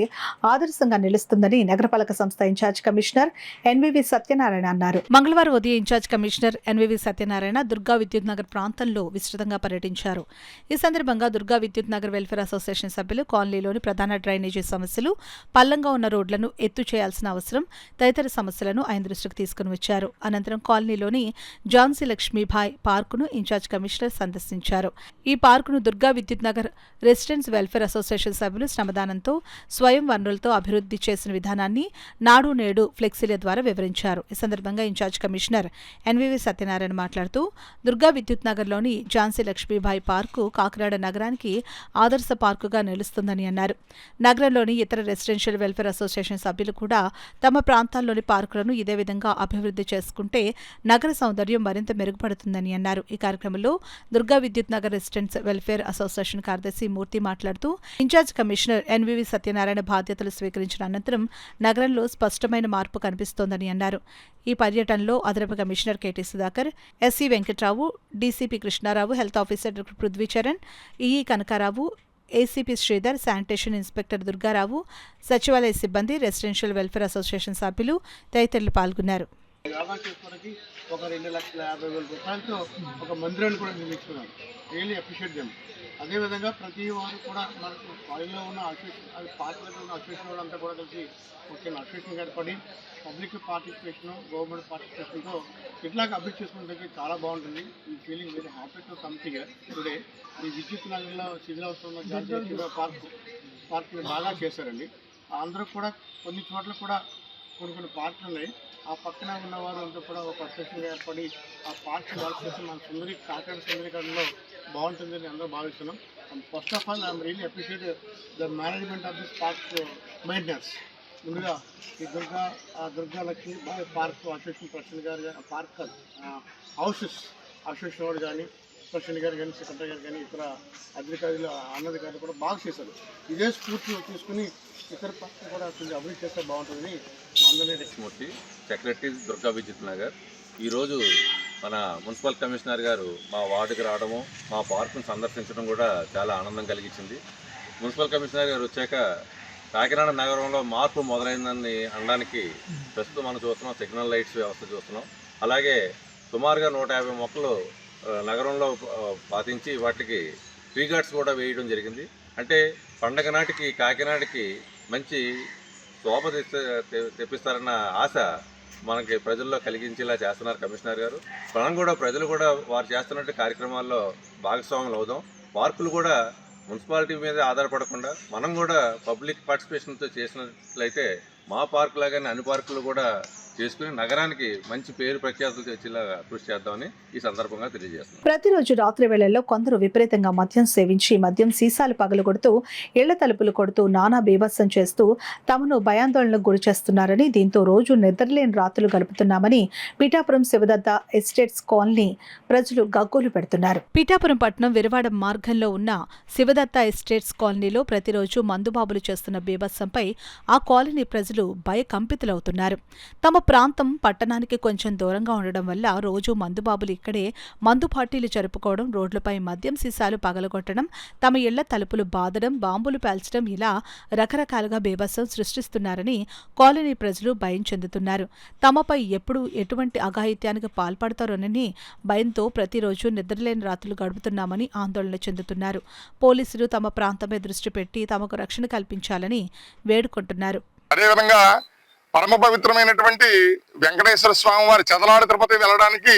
ఆదర్శంగా నిలుస్తుందని నగరపాలక సంస్థ ఇన్ఛార్జ్ కమిషనర్ ఎన్వివి సత్యనారాయణ అన్నారు. మంగళవారం ఉదయం incharge commissioner N V V Satyanarayana Durga Vidyut Nagar ప్రాంతంలో విస్తృతంగా పర్యటించారు. ఈ సందర్భంగా దుర్గా విద్యుత్ నగర్ వెల్ఫేర్ అసోసియేషన్ సభ్యులు కాలనీలోని ప్రధాన డ్రైనేజీ సమస్యలు, పల్లంగా ఉన్న రోడ్లను ఎత్తు చేయాల్సిన అవసరం తదితర సమస్యలను ఆయన దృష్టికి తీసుకుని వచ్చారు. అనంతరం కాలనీలోని ఝాన్సీ లక్ష్మీబాయి పార్కును ఇన్ఛార్జ్ కమిషనర్ సందర్శించారు. ఈ పార్కును Durga Vidyut Nagar residents welfare association సభ్యులు శ్రమదానంతో, స్వయం వనరులతో అభివృద్ధి చేసిన విధానాన్ని నాడు నేడు ఫ్లెక్సీల ద్వారా వివరించారు. ఈ సందర్భంగా ఇన్ఛార్జ్ కమిషనర్ ఎన్వివి సత్యనారాయణ మాట్లాడుతూ దుర్గా విద్యుత్ నగర్లోని ఝాన్సీ లక్ష్మీబాయి పార్కు కాకినాడ నగరానికి ఆదర్శ పార్కుగా నిలుస్తుందని అన్నారు. నగరంలోని ఇతర రెసిడెన్షియల్ వెల్ఫేర్ అసోసియేషన్ సభ్యులు కూడా తమ ప్రాంతాల్లోని పార్కులను ఇదే విధంగా అభివృద్ధి చేసుకుంటే నగర సౌందర్యం మరింత మెరుగుపడుతుందని అన్నారు. ఈ కార్యక్రమంలో Durga Vidyut Nagar residents welfare association కార్యదర్శి మూర్తి మాట్లాడుతూ ఇన్ఛార్జ్ కమిషనర్ ఎన్వివి సత్యనారాయణ బాధ్యతలు స్వీకరించిన అనంతరం నగరంలో స్పష్టమైన మార్పు కనిపిస్తోందని అన్నారు. ఈ పర్యటనలో అదనపు commissioner K T Sudhakar, S C Venkatrao, DCP Krishnarao, health officer doctor Prithvicharan, E E Kanakarao, ACP Sridhar, sanitation inspector Durgarao, సచివాలయ సిబ్బంది, రెసిడెన్షియల్ వెల్ఫేర్ అసోసియేషన్ సభ్యులు తదితరులు పాల్గొన్నారు. ఒక 2,50,000 రూపాయలతో ఒక మందిరాన్ని కూడా నిర్మించుకున్నాం. Really appreciate them. అదేవిధంగా ప్రతి వారు కూడా మనకు కాలేజీలో ఉన్న అసోసియేషన్, అది పార్టీలో ఉన్న అసోసియేషన్ వాళ్ళంతా కూడా కలిసి ఒక అసోసియేషన్ ఏర్పడి పబ్లిక్ పార్టిసిపేషన్, గవర్నమెంట్ పార్టిసిపేషన్తో ఇట్లాగ అభివృద్ధి చేసుకుంటే చాలా బాగుంటుంది. ఈ feeling very happy to come here today. ఈ విద్యుత్ నగర్లో శిథిలావస్థలో జాతీయ పార్క్ని బాగా చేశారండి. అందరూ కూడా కొన్ని చోట్ల కూడా కొన్ని పార్కులు ఉన్నాయి. ఆ పక్కన ఉన్నవారు అంతా కూడా ఒక అసోసియేషన్ ఏర్పడి ఆ పార్క్ డెవలప్ చేసి మన కాకినాడ సుందరీకరణలో బాగుంటుందని అందరూ భావిస్తున్నాం. First of all I'm really appreciate the management of this park maintenance. ముందుగా ఈ Durga Lakshmi park association president గారు, పార్క్ హౌసెస్ అసోసియేషన్ వాడు కానీ, ప్రెసిడెంట్ గారు కానీ, సెక్రటరీ గారు కానీ, ఇతర అధికారులు అన్నధికారులు కూడా బాగా చేశారు. ఇదే స్ఫూర్తి తీసుకుని ఇతర పార్టీ కూడా కొంచెం అభివృద్ధి చేస్తే బాగుంటుందని అందరినీ. మూర్తి, సెక్రటరీ దుర్గా విద్యుత్ నగర్. ఈరోజు మన మున్సిపల్ కమిషనర్ గారు మా వార్డుకి రావడము, మా పార్కును సందర్శించడం కూడా చాలా ఆనందం కలిగించింది. మున్సిపల్ కమిషనర్ గారు వచ్చాక కాకినాడ నగరంలో మార్పు మొదలైందని అనడానికి ప్రస్తుతం మనం చూస్తున్నాం, సిగ్నల్ లైట్స్ వ్యవస్థ చూస్తున్నాం. అలాగే సుమారుగా 150 మొక్కలు నగరంలో పాతించి వాటికి ట్రీ గార్డ్స్ కూడా వేయడం జరిగింది. అంటే పండగ నాటికి కాకినాడకి మంచి శోభ తెప్పిస్తారన్న ఆశ మనకి ప్రజల్లో కలిగించేలా చేస్తున్నారు కమిషనర్ గారు. ప్రజలు కూడా వారు చేస్తున్నట్టు కార్యక్రమాల్లో భాగస్వాములు అవుదాం. పార్కులు కూడా మున్సిపాలిటీ మీద ఆధారపడకుండా మనం కూడా పబ్లిక్ పార్టిసిపేషన్తో చేసినట్లయితే మా పార్కు లాగానే అన్ని పార్కులు కూడా చేసుకుని నగరానికి మంచి పేరు ప్రఖ్యాతులు తెచ్చేలా కృషి చేద్దామని ఈ సందర్భంగా తెలియజేస్తున్నాం. ప్రతిరోజు రాత్రి వేళల్లో కొందరు విపరీతంగా మద్యం సేవించి మద్యం సీసాలు పగలగొడుతూ ఇళ్ల తలుపులు కొడుతూ నానా బీభత్సం చేస్తూ తమను భయాందోళనకు గురి చేస్తున్నారని, దీంతో రోజు నిద్రలేని రాత్రులు గడుపుతున్నామని పిఠాపురం శివదత్త ఎస్టేట్స్ కాలనీ ప్రజలు గగ్గోలు పెడుతున్నారు. పిఠాపురం పట్టణం విరవాడ మార్గంలో ఉన్న శివదత్త ఎస్టేట్స్ కాలనీలో ప్రతిరోజు మందుబాబులు చేస్తున్న బీభత్సంపై ఆ కాలనీ ప్రజలు భయకంపితులవుతున్నారు. తమ ప్రాంతం పట్టణానికి కొంచెం దూరంగా ఉండడం వల్ల రోజు మందుబాబులు ఇక్కడే మందు పార్టీలు జరుపుకోవడం, రోడ్లపై మద్యం సీసాలు పగలగొట్టడం, తమ ఇళ్ల తలుపులు బాదడం, బాంబులు పేల్చడం ఇలా రకరకాలుగా బీభత్సం సృష్టిస్తున్నారని కాలనీ ప్రజలు భయం చెందుతున్నారు. తమపై ఎప్పుడు ఎటువంటి అఘాయిత్యానికి పాల్పడతారోనని భయంతో ప్రతిరోజు నిద్రలేని రాత్రులు గడుపుతున్నామని ఆందోళన చెందుతున్నారు. పోలీసులు తమ ప్రాంతమే దృష్టి పెట్టి తమకు రక్షణ కల్పించాలని వేడుకుంటున్నారు. అదేవిధంగా పరమ పవిత్రమైనటువంటి వెంకటేశ్వర స్వామి వారి చదలాడి తిరుపతి వెళ్ళడానికి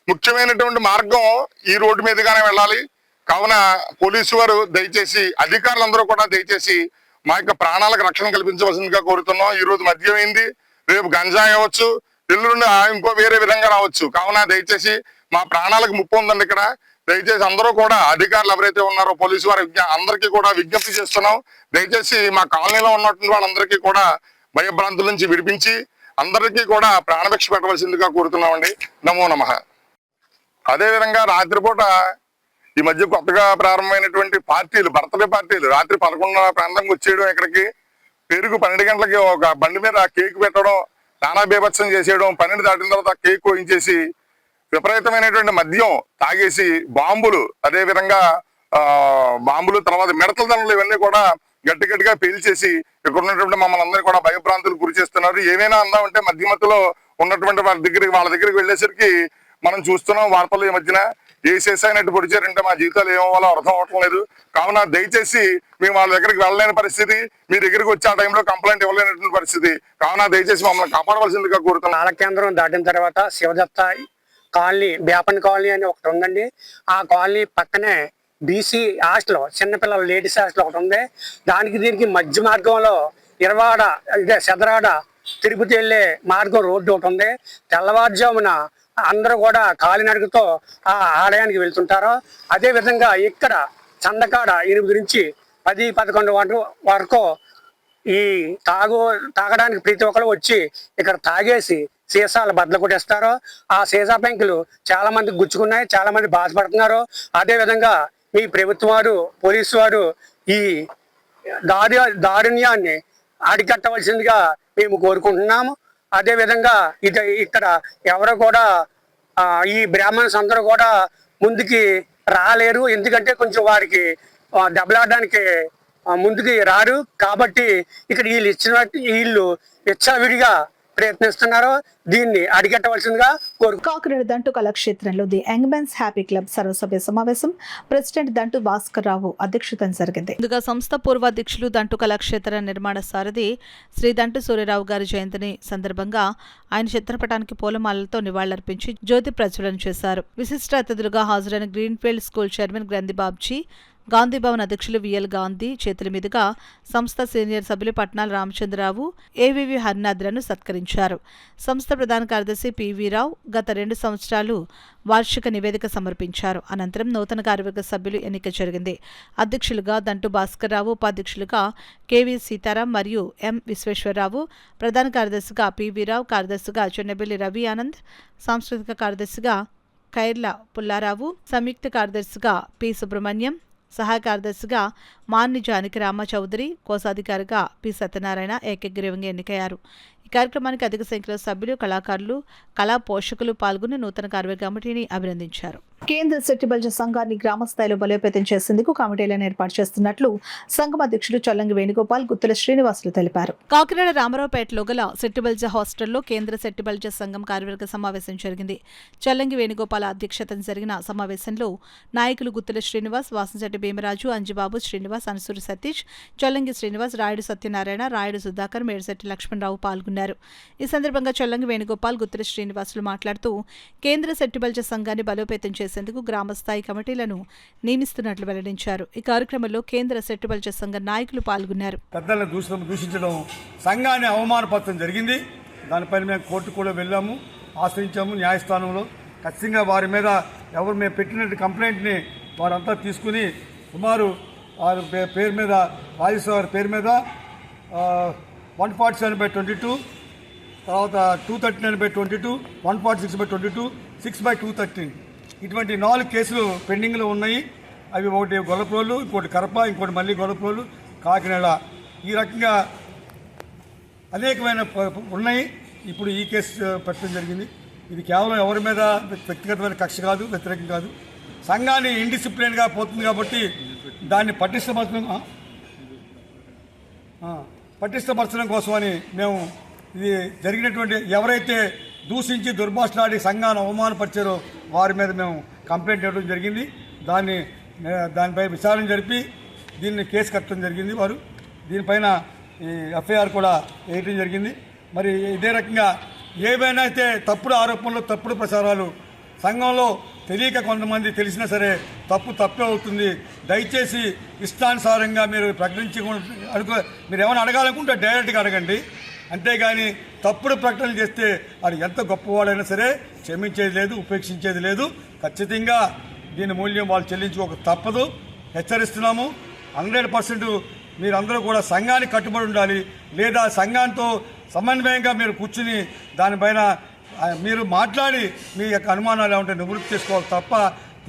ముఖ్యమైనటువంటి మార్గం ఈ రోడ్డు మీదుగానే వెళ్ళాలి. కావున పోలీసు వారు దయచేసి, అధికారులందరూ కూడా దయచేసి మా యొక్క ప్రాణాలకు రక్షణ కల్పించవలసిందిగా కోరుతున్నాం. ఈ రోజు మద్యం అయింది, రేపు గంజాయి అవ్వచ్చు, ఎల్లుండి ఇంకో వేరే విధంగా రావచ్చు. కావున దయచేసి మా ప్రాణాలకు ముప్పు ఉందండి ఇక్కడ. దయచేసి అందరూ కూడా అధికారులు ఎవరైతే ఉన్నారో పోలీసు వారి అందరికీ కూడా విజ్ఞప్తి చేస్తున్నాం. దయచేసి మా కాలనీలో ఉన్నటువంటి వాళ్ళందరికీ కూడా భయభ్రాంతుల నుంచి విడిపించి అందరికీ కూడా ప్రాణభిక్ష పెట్టవలసిందిగా కోరుతున్నామండి. నమో నమః. అదేవిధంగా రాత్రిపూట ఈ మధ్య కొత్తగా ప్రారంభమైనటువంటి పార్టీలు, బర్త్డే పార్టీలు రాత్రి 11 ప్రాంతంకి వచ్చేయడం, ఇక్కడికి పెరుగు 12 గంటలకి ఒక బండి మీద కేక్ పెట్టడం, నానా బీభత్సం చేసేయడం, 12 దాటిన తర్వాత కేక్ కోయించేసి విపరీతమైనటువంటి మద్యం తాగేసి బాంబులు, అదేవిధంగా బాంబులు, తర్వాత మిడతల దండలు ఇవన్నీ కూడా గట్టిగా పేల్చేసి ఇక్కడ ఉన్నటువంటి మమ్మల్ని అందరినీ కూడా భయభ్రాంతులు గురి చేస్తున్నారు. ఏమైనా అందామంటే మధ్యమధ్యలో ఉన్నటువంటి వాళ్ళ దగ్గరికి వెళ్ళేసరికి మనం చూస్తున్నాం వార్తలు ఈ మధ్యన ఏ చేసాయినట్టు పొడిచారంటే మా జీవితాలు ఏమవ్వాలో అర్థం అవటం లేదు. కావున దయచేసి మేము వాళ్ళ దగ్గరికి వెళ్ళలేని పరిస్థితి, మీ దగ్గరికి వచ్చే ఆ టైంలో కంప్లైంట్ ఇవ్వలేనటువంటి పరిస్థితి. కావున దయచేసి మమ్మల్ని కాపాడవలసిందిగా కోరుతున్నాం. ఆల కేంద్రం దాటిన తర్వాత శివదత్త కాలనీ, బేపన్ కాలనీ అని ఒకటి ఉందండి. ఆ కాలనీ పక్కనే బీసీ హాస్టల్, చిన్నపిల్లల లేడీస్ హాస్టల్ ఒకటి ఉంది. దీనికి మధ్య మార్గంలో ఇరవాడ, ఇదే సెదరాడ తిరుపతి వెళ్ళే మార్గం రోడ్డు ఒకటి ఉంది. తెల్లవారుజామున అందరూ కూడా కాలినడకతో ఆ ఆలయానికి వెళ్తుంటారు. అదేవిధంగా ఇక్కడ చందకాడ 8 నుంచి 10-11 వరకు ఈ తాగడానికి ప్రతి ఒక్కరు వచ్చి ఇక్కడ తాగేసి సీసాలు బద్దలు కొట్టేస్తారు. ఆ సీసా పెంకులు చాలా మంది గుచ్చుకున్నాయి, చాలా మంది బాధపడుతున్నారు. అదేవిధంగా మీ ప్రభుత్వం వారు, పోలీసు వారు ఈ దారుణ్యాన్ని అరికట్టవలసిందిగా మేము కోరుకుంటున్నాము. అదేవిధంగా ఇక్కడ ఎవరు కూడా ఈ బ్రాహ్మణ్స్ అందరూ కూడా ముందుకి రాలేరు, ఎందుకంటే కొంచెం వారికి దెబ్బలాడడానికి ముందుకి రారు. కాబట్టి ఇక్కడ వీళ్ళు విచ్చలవిడిగా ప్రయత్నిస్తున్నారో దీన్ని అరికట్టవలసిందిగా కోరు. కాకినాడ దంటు కళాక్షేత్రంలో the young men's happy club సర్వసభ్య సమావేశం ప్రెసిడెంట్ దంటు భాస్కర్ రావు అధ్యక్షతన జరిగింది. ముందుగా సంస్థ పూర్వాధ్యక్షులు దంటు కళాక్షేత్ర నిర్మాణ సారథి శ్రీ దంటు సూర్యరావు గారి జయంతిని సందర్భంగా ఆయన చిత్రపటానికి పూలమాలలతో నివాళులర్పించి జ్యోతి ప్రజ్వలన చేశారు. విశిష్ట అతిథులుగా హాజరైన గ్రీన్ఫీల్డ్ స్కూల్ చైర్మన్ గ్రంథి బాబ్జీ, గాంధీ భవన్ అధ్యక్షులు విఎల్ గాంధీ చేతుల మీదుగా సంస్థ సీనియర్ సభ్యులు పట్నాల రామచంద్రరావు, ఏవివి హరినాథ్లను సత్కరించారు. సంస్థ ప్రధాన కార్యదర్శి పివి రావు గత 2 సంవత్సరాలు వార్షిక నివేదిక సమర్పించారు. అనంతరం నూతన కార్యవర్గ సభ్యులు ఎన్నిక జరిగింది. అధ్యక్షులుగా దంటు భాస్కర్ రావు, ఉపాధ్యక్షులుగా కెవి సీతారాం మరియు ఎం విశ్వేశ్వరరావు, ప్రధాన కార్యదర్శిగా పివి రావు, కార్యదర్శిగా చెన్నబెల్లి రవి ఆనంద్, సాంస్కృతిక కార్యదర్శిగా ఖైర్ల పుల్లారావు, సంయుక్త కార్యదర్శిగా పి సుబ్రహ్మణ్యం, సహాయ కార్యదర్శిగా మాన్ని జానకి రామ చౌదరి, కోశాధికారిగా పి సత్యనారాయణ ఏకగ్రీవంగా ఎన్నికయ్యారు. ఈ కార్యక్రమానికి అధిక సంఖ్యలో సభ్యులు, కళాకారులు, కళా పోషకులు పాల్గొని నూతన కార్యవర్గ కమిటీని అభినందించారు. కేంద్ర సెట్టిబల్జ సంఘాన్ని గ్రామ స్థాయిలో బలోపేతం చేసేందుకు కమిటీలను ఏర్పాటు చేస్తున్నట్లు సంఘం అధ్యక్షులు చొల్లంగి వేణుగోపాల్, గుత్తుల శ్రీనివాసులు తెలిపారు. కాకినాడ రామారావుపేటలో గల సెట్టిబల్జ హాస్టల్లో కేంద్ర సెట్టిబల్జ సంఘం కార్యవర్గ సమావేశం జరిగింది. చొల్లంగి వేణుగోపాల్ అధ్యక్షతన జరిగిన సమావేశంలో నాయకులు గుత్తుల శ్రీనివాస్, వాసంశెట్టి భీమరాజు, అంజిబాబు, శ్రీనివాస్, అనసూరి సతీష్, చొల్లంగి శ్రీనివాస్, రాయుడు సత్యనారాయణ, రాయుడు సుధాకర్, మేడిశెట్టి లక్ష్మణరావు పాల్గొన్నారు. ఈ సందర్భంగా చొల్లంగి వేణుగోపాల్, గుత్తుల శ్రీనివాసులు మాట్లాడుతూ కేంద్ర సెట్టిబల్జ సంఘాన్ని బలోపేతం చేసేందుకు గ్రామస్థాయి కమిటీలను నియమిస్తున్నట్లు వెల్లడించారు. ఈ కార్యక్రమంలో కేంద్ర సెట్టిబల్జ సంఘ నాయకులు పాల్గొన్నారు. పెద్దలను దూషించడం, సంఘాన్ని అవమానపరచడం జరిగింది. దానిపైన మేము కోర్టు కూడా వెళ్ళాము, ఆశ్రయించాము. న్యాయస్థానంలో ఖచ్చితంగా వారి మీద ఎవరు మేము పెట్టిన కంప్లైంట్ని వారంతా తీసుకుని సుమారు వారి పేరు మీద, రాజేశ్వర గారి పేరు మీద 147/22, తర్వాత 239/22, 146/22, 6/213 ఇటువంటి 4 కేసులు పెండింగ్లో ఉన్నాయి. అవి ఒకటి గొల్లప్రోలు, ఇంకోటి కరప, ఇంకోటి మళ్ళీ గొల్లప్రోలు, కాకినాడ. ఈ రకంగా అనేకమైన ఉన్నాయి. ఇప్పుడు ఈ కేసు పెట్టడం జరిగింది. ఇది కేవలం ఎవరి మీద వ్యక్తిగతమైన కక్ష కాదు, వ్యతిరేకం కాదు. సంఘాన్ని ఇండిసిప్లిన్గా పోతుంది కాబట్టి దాన్ని పటిష్టపరచడం కోసమని మేము ఇది జరిగినటువంటి ఎవరైతే దూషించి దుర్భాషలాడి సంఘాన్ని అవమానపరిచారో వారి మీద మేము కంప్లైంట్ ఇవ్వడం జరిగింది. దానిపై విచారణ జరిపి దీన్ని కేసు కట్టడం జరిగింది. వారు దీనిపైన ఈ ఎఫ్ఐఆర్ కూడా వేయడం జరిగింది. మరి ఇదే రకంగా ఏవైనా అయితే తప్పుడు ఆరోపణలు, తప్పుడు ప్రచారాలు సంఘంలో తెలియక కొంతమంది తెలిసినా సరే తప్పే అవుతుంది. దయచేసి ఇష్టానుసారంగా మీరు ప్రకటించి మీరు ఏమైనా అడగాలనుకుంటే డైరెక్ట్గా అడగండి. అంతేగాని తప్పుడు ప్రకటనలు చేస్తే అది ఎంత గొప్పవాడైనా సరే క్షమించేది లేదు, ఉపేక్షించేది లేదు. ఖచ్చితంగా దీని మూల్యం వాళ్ళు చెల్లించుకోక తప్పదు. హెచ్చరిస్తున్నాము. 100% మీరందరూ కూడా సంఘానికి కట్టుబడి ఉండాలి. లేదా సంఘంతో సమన్వయంగా మీరు కూర్చుని దానిపైన మీరు మాట్లాడి మీ యొక్క అనుమానాలు ఏమంటే నివృత్తి చేసుకోవాలి తప్ప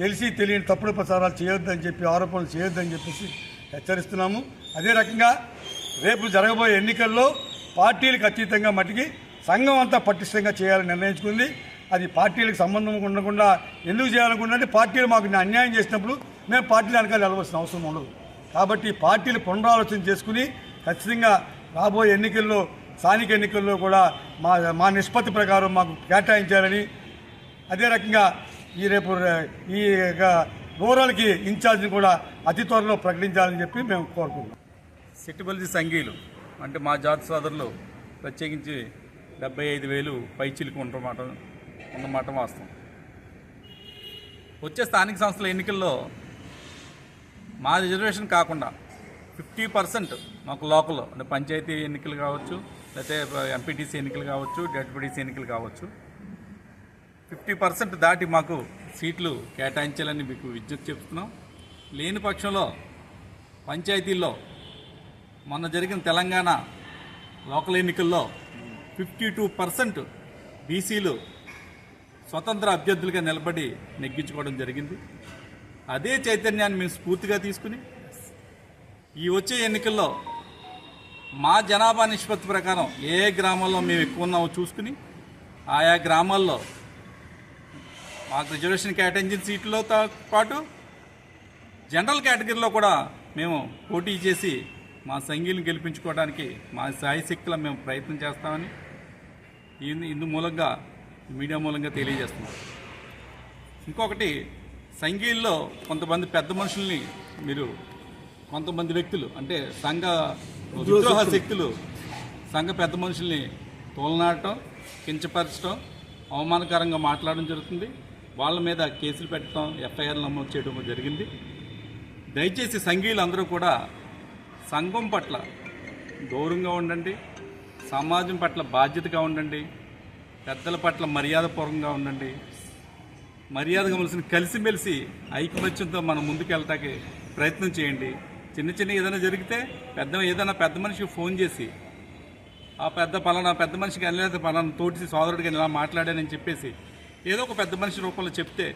తెలిసి తెలియని తప్పుడు ప్రచారాలు చేయొద్దని చెప్పి, ఆరోపణలు చేయొద్దని చెప్పేసి హెచ్చరిస్తున్నాము. అదే రకంగా రేపు జరగబోయే ఎన్నికల్లో పార్టీలకు అతీతంగా మట్టికి సంఘం అంతా పటిష్టంగా చేయాలని నిర్ణయించుకుంది. అది పార్టీలకు సంబంధం ఉండకుండా ఎందుకు చేయాలనుకుంటే పార్టీలు మాకు అన్యాయం చేసినప్పుడు మేము పార్టీలు వెనకాల వెళ్ళవలసిన అవసరం ఉండదు. కాబట్టి పార్టీలు పునరాలోచన చేసుకుని ఖచ్చితంగా రాబోయే ఎన్నికల్లో, స్థానిక ఎన్నికల్లో కూడా మా నిష్పత్తి ప్రకారం మాకు కేటాయించాలని, అదే రకంగా రేపు ఈ రూరల్కి ఇన్ఛార్జిని కూడా అతి త్వరలో ప్రకటించాలని చెప్పి మేము కోరుకుంటున్నాం. సెట్టిబల్జీ సంఘీయులు అంటే మా జాతి సోదరులు ప్రత్యేకించి 75,000 పైచిలకు ఉన్నమాట వాస్తవం. వచ్చే స్థానిక సంస్థల ఎన్నికల్లో మా రిజర్వేషన్ కాకుండా 50% మాకు లోకల్ అంటే పంచాయతీ ఎన్నికలు కావచ్చు, లేకపోతే ఎంపీటీసీ ఎన్నికలు కావచ్చు, డెప్యూటీసీ ఎన్నికలు కావచ్చు, 50% దాటి మాకు సీట్లు కేటాయించాలని మీకు విజ్ఞప్తి చెప్తున్నాం. లేని పక్షంలో పంచాయతీల్లో మొన్న జరిగిన తెలంగాణ లోకల్ ఎన్నికల్లో 52% బీసీలు స్వతంత్ర అభ్యర్థులుగా నిలబడి నెగ్గించుకోవడం జరిగింది. అదే చైతన్యాన్ని మేము స్ఫూర్తిగా తీసుకుని ఈ వచ్చే ఎన్నికల్లో మా జనాభా నిష్పత్తి ప్రకారం ఏ గ్రామాల్లో మేము ఎక్కువ ఉన్నామో చూసుకుని ఆయా గ్రామాల్లో మాకు రిజర్వేషన్ కేటాయించిన సీట్లతో పాటు జనరల్ కేటగిరీలో కూడా మేము పోటీ చేసి మా సంఘీయులను గెలిపించుకోవడానికి మా శాయశక్తిలో మేము ప్రయత్నం చేస్తామని ఇందు మూలంగా మీడియా మూలంగా తెలియజేస్తున్నాం. ఇంకొకటి, సంఘీల్లో కొంతమంది పెద్ద మనుషుల్ని మీరు కొంతమంది వ్యక్తులు అంటే సంఘ విద్రోహ శక్తులు సంఘ పెద్ద మనుషుల్ని తోలనాడటం, కించపరచడం, అవమానకరంగా మాట్లాడడం జరుగుతుంది. వాళ్ళ మీద కేసులు పెట్టడం, ఎఫ్ఐఆర్లు నమోదు చేయడం జరిగింది. దయచేసి సంఘీయులు అందరూ కూడా సంఘం పట్ల గౌరవంగా ఉండండి, సమాజం పట్ల బాధ్యతగా ఉండండి, పెద్దల పట్ల మర్యాదపూర్వకంగా ఉండండి. మర్యాదగా మనిషిని కలిసిమెలిసి ఐకమత్యంతో మనం ముందుకు వెళ్ళటానికి ప్రయత్నం చేయండి. చిన్న ఏదైనా జరిగితే ఏదైనా పెద్ద మనిషికి ఫోన్ చేసి ఆ పలానా పెద్ద మనిషికి లేదా పలానా తోటి సోదరుడిగా ఇలా మాట్లాడానని చెప్పేసి ఏదో ఒక పెద్ద మనిషి రూపంలో చెప్తే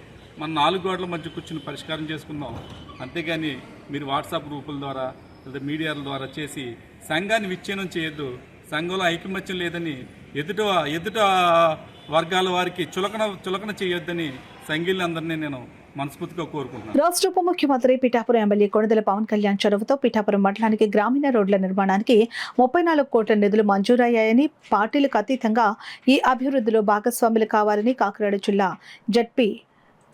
మన 4 గోడల మధ్య కూర్చుని పరిష్కారం చేసుకుందాం. అంతేగాని మీరు వాట్సాప్ గ్రూపుల ద్వారా లేదా మీడియాల ద్వారా చేసి సంఘాన్ని విచ్ఛిన్నం చేయొద్దు. సంఘంలో ఐకమత్యం లేదని ఎదుట వర్గాల వారికి చులకన చేయొద్దని సంఘీయులందరినీ నేను మనస్ఫూర్తిగా కోరుకుంటున్నాను. రాష్ట్ర ఉప ముఖ్యమంత్రి పిఠాపురం ఎమ్మెల్యే కొణిదెల పవన్ కళ్యాణ్ చొరవతో పిఠాపురం మండలానికి గ్రామీణ రోడ్ల నిర్మాణానికి 34 కోట్ల నిధులు మంజూరయ్యాయని, పార్టీలకు అతీతంగా ఈ అభివృద్ధిలో భాగస్వాములు కావాలని కాకినాడ జిల్లా జడ్పీ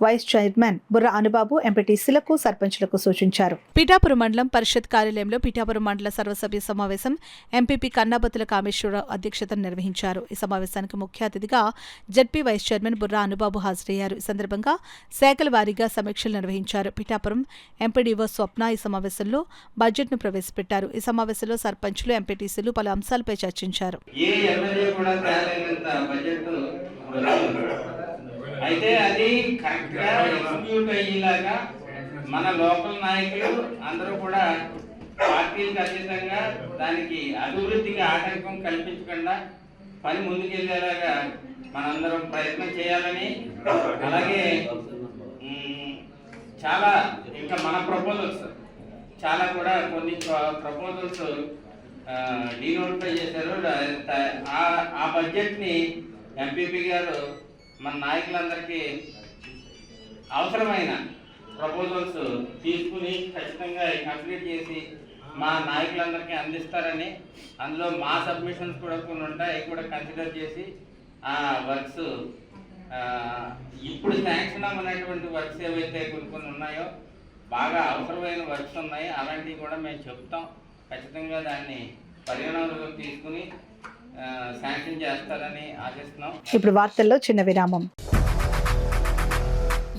వైస్ చైర్మన్ బుర్ర అనుబాబు ఎంపీటీసీలకు, సర్పంచ్లకు సూచించారు. పిఠాపురం మండలం పరిషత్ కార్యాలయంలో పిఠాపురం మండల సర్వసభ్య సమావేశం ఎంపీపీ కన్నాబత్తుల కామేశ్వరరావు అధ్యక్షతన నిర్వహించారు. ఈ సమావేశానికి ముఖ్య అతిథిగా జడ్పీ వైస్ చైర్మన్ బుర్ర అనుబాబు హాజరయ్యారు. ఈ సందర్భంగా శాఖల వారీగా సమీక్షలు నిర్వహించారు. పిఠాపురం ఎంపీడీఓ స్వప్న ఈ సమావేశంలో బడ్జెట్ను ప్రవేశపెట్టారు. ఈ సమావేశంలో సర్పంచ్లు, ఎంపీటీసీలు పలు అంశాలపై చర్చించారు. అయితే అది కరెక్ట్గా ఎగ్జిక్యూట్ అయ్యేలాగా మన లోకల్ నాయకులు అందరూ కూడా పార్టీలకు అతీతంగా దానికి అభివృద్ధికి ఆటంకం కల్పించకుండా పని ముందుకెళ్లేలాగా మనందరం ప్రయత్నం చేయాలని, అలాగే చాలా ఇంకా మన ప్రపోజల్స్ చాలా కూడా కొన్ని ప్రపోజల్స్ డీనోటిఫై చేశారు. ఆ బడ్జెట్ని ఎంపీపీ గారు మన నాయకులందరికీ అవసరమైన ప్రపోజల్స్ తీసుకుని ఖచ్చితంగా కంప్లీట్ చేసి మా నాయకులందరికీ అందిస్తారని, అందులో మా సబ్మిషన్స్ కూడా కొన్ని ఉంటాయి, అవి కూడా కన్సిడర్ చేసి ఆ వర్క్స్ ఇప్పుడు శాంక్షన్ అవ్వనటువంటి వర్క్స్ ఏవైతే కొన్ని ఉన్నాయో బాగా అవసరమైన వర్క్స్ ఉన్నాయి, అలాంటివి కూడా మేము చెప్తాం. ఖచ్చితంగా దాన్ని పరిగణనలోకి తీసుకుని శాంక్షన్ చేస్తారని ఆశిస్తున్నాం. ఇప్పుడు వార్తల్లో చిన్న విరామం.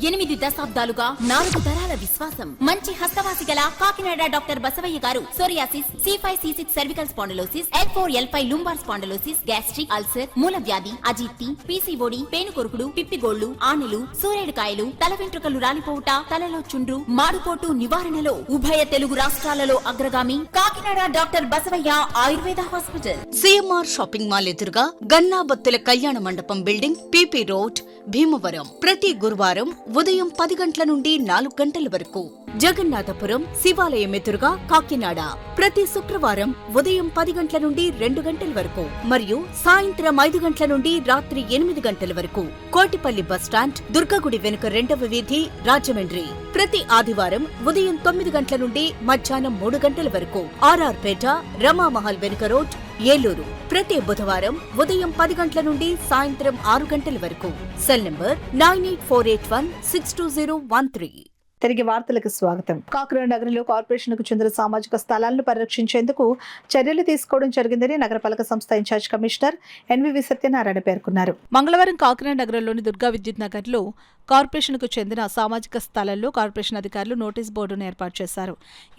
8 దశాబ్దాలుగా 4 తరాల విశ్వాసం. మంచి హస్తవాసి గల Kakinada doctor Basavayya garu psoriasis, C5, C6 cervical spondylosis, L4, L5 lumbar spondylosis, gastric ulcer, మూలవ్యాధి, అజీర్తి, పీసీఓడి, పేనుకొరుకుడు, పిప్పిగోళ్లు, ఆనెలు, సూరేడుకాయలు, తల వెంట్రుకలు రాలిపోవుట, తలలో చుండ్రు, మాడుకోటు నివారణలో ఉభయ తెలుగు రాష్ట్రాలలో అగ్రగామి Kakinada doctor Basavayya Ayurveda hospital. CMR shopping mall ఎదురుగా గన్నాబత్తుల కళ్యాణ మండపం బిల్డింగ్, పీపీ రోడ్, భీమవరం. ప్రతి గురువారం ఉదయం 10 గంటల నుండి 4 గంటల వరకు. జగన్నాథపురం శివాలయం ఎదురుగా కాకినాడ. ప్రతి శుక్రవారం ఉదయం 10 గంటల నుండి 2 గంటల వరకు మరియు సాయంత్రం 5 గంటల నుండి రాత్రి 8 గంటల వరకు. కోటిపల్లి బస్టాండ్, దుర్గగుడి వెనుక 2వ వీధి, రాజమండ్రి. ప్రతి ఆదివారం ఉదయం 9 గంటల నుండి మధ్యాహ్నం 3 గంటల వరకు. ఆర్ఆర్ పేట, రమామహల్ వెనుక రోడ్, ఏలూరు. ప్రతి బుధవారం ఉదయం 10 గంటల నుండి సాయంత్రం 6 గంటల వరకు. Cell number 9848162013. తిరిగి వార్తలకు స్వాగతం. కాకినాడ నగరంలో కార్పొరేషన్కు చెందిన సామాజిక స్థలాలను పరిరక్షించేందుకు చర్యలు తీసుకోవడం జరిగిందని నగరపాలక సంస్థ ఇన్ఛార్జ్ కమిషనర్ ఎన్వివి సత్యనారాయణ పేర్కొన్నారు. మంగళవారం కాకినాడ నగరంలోని దుర్గా విద్యుత్ నగర్లో కార్పొరేషన్కు చెందిన సామాజిక స్థలాల్లో కార్పొరేషన్ అధికారులు నోటీస్ బోర్డును ఏర్పాటు చేశారు.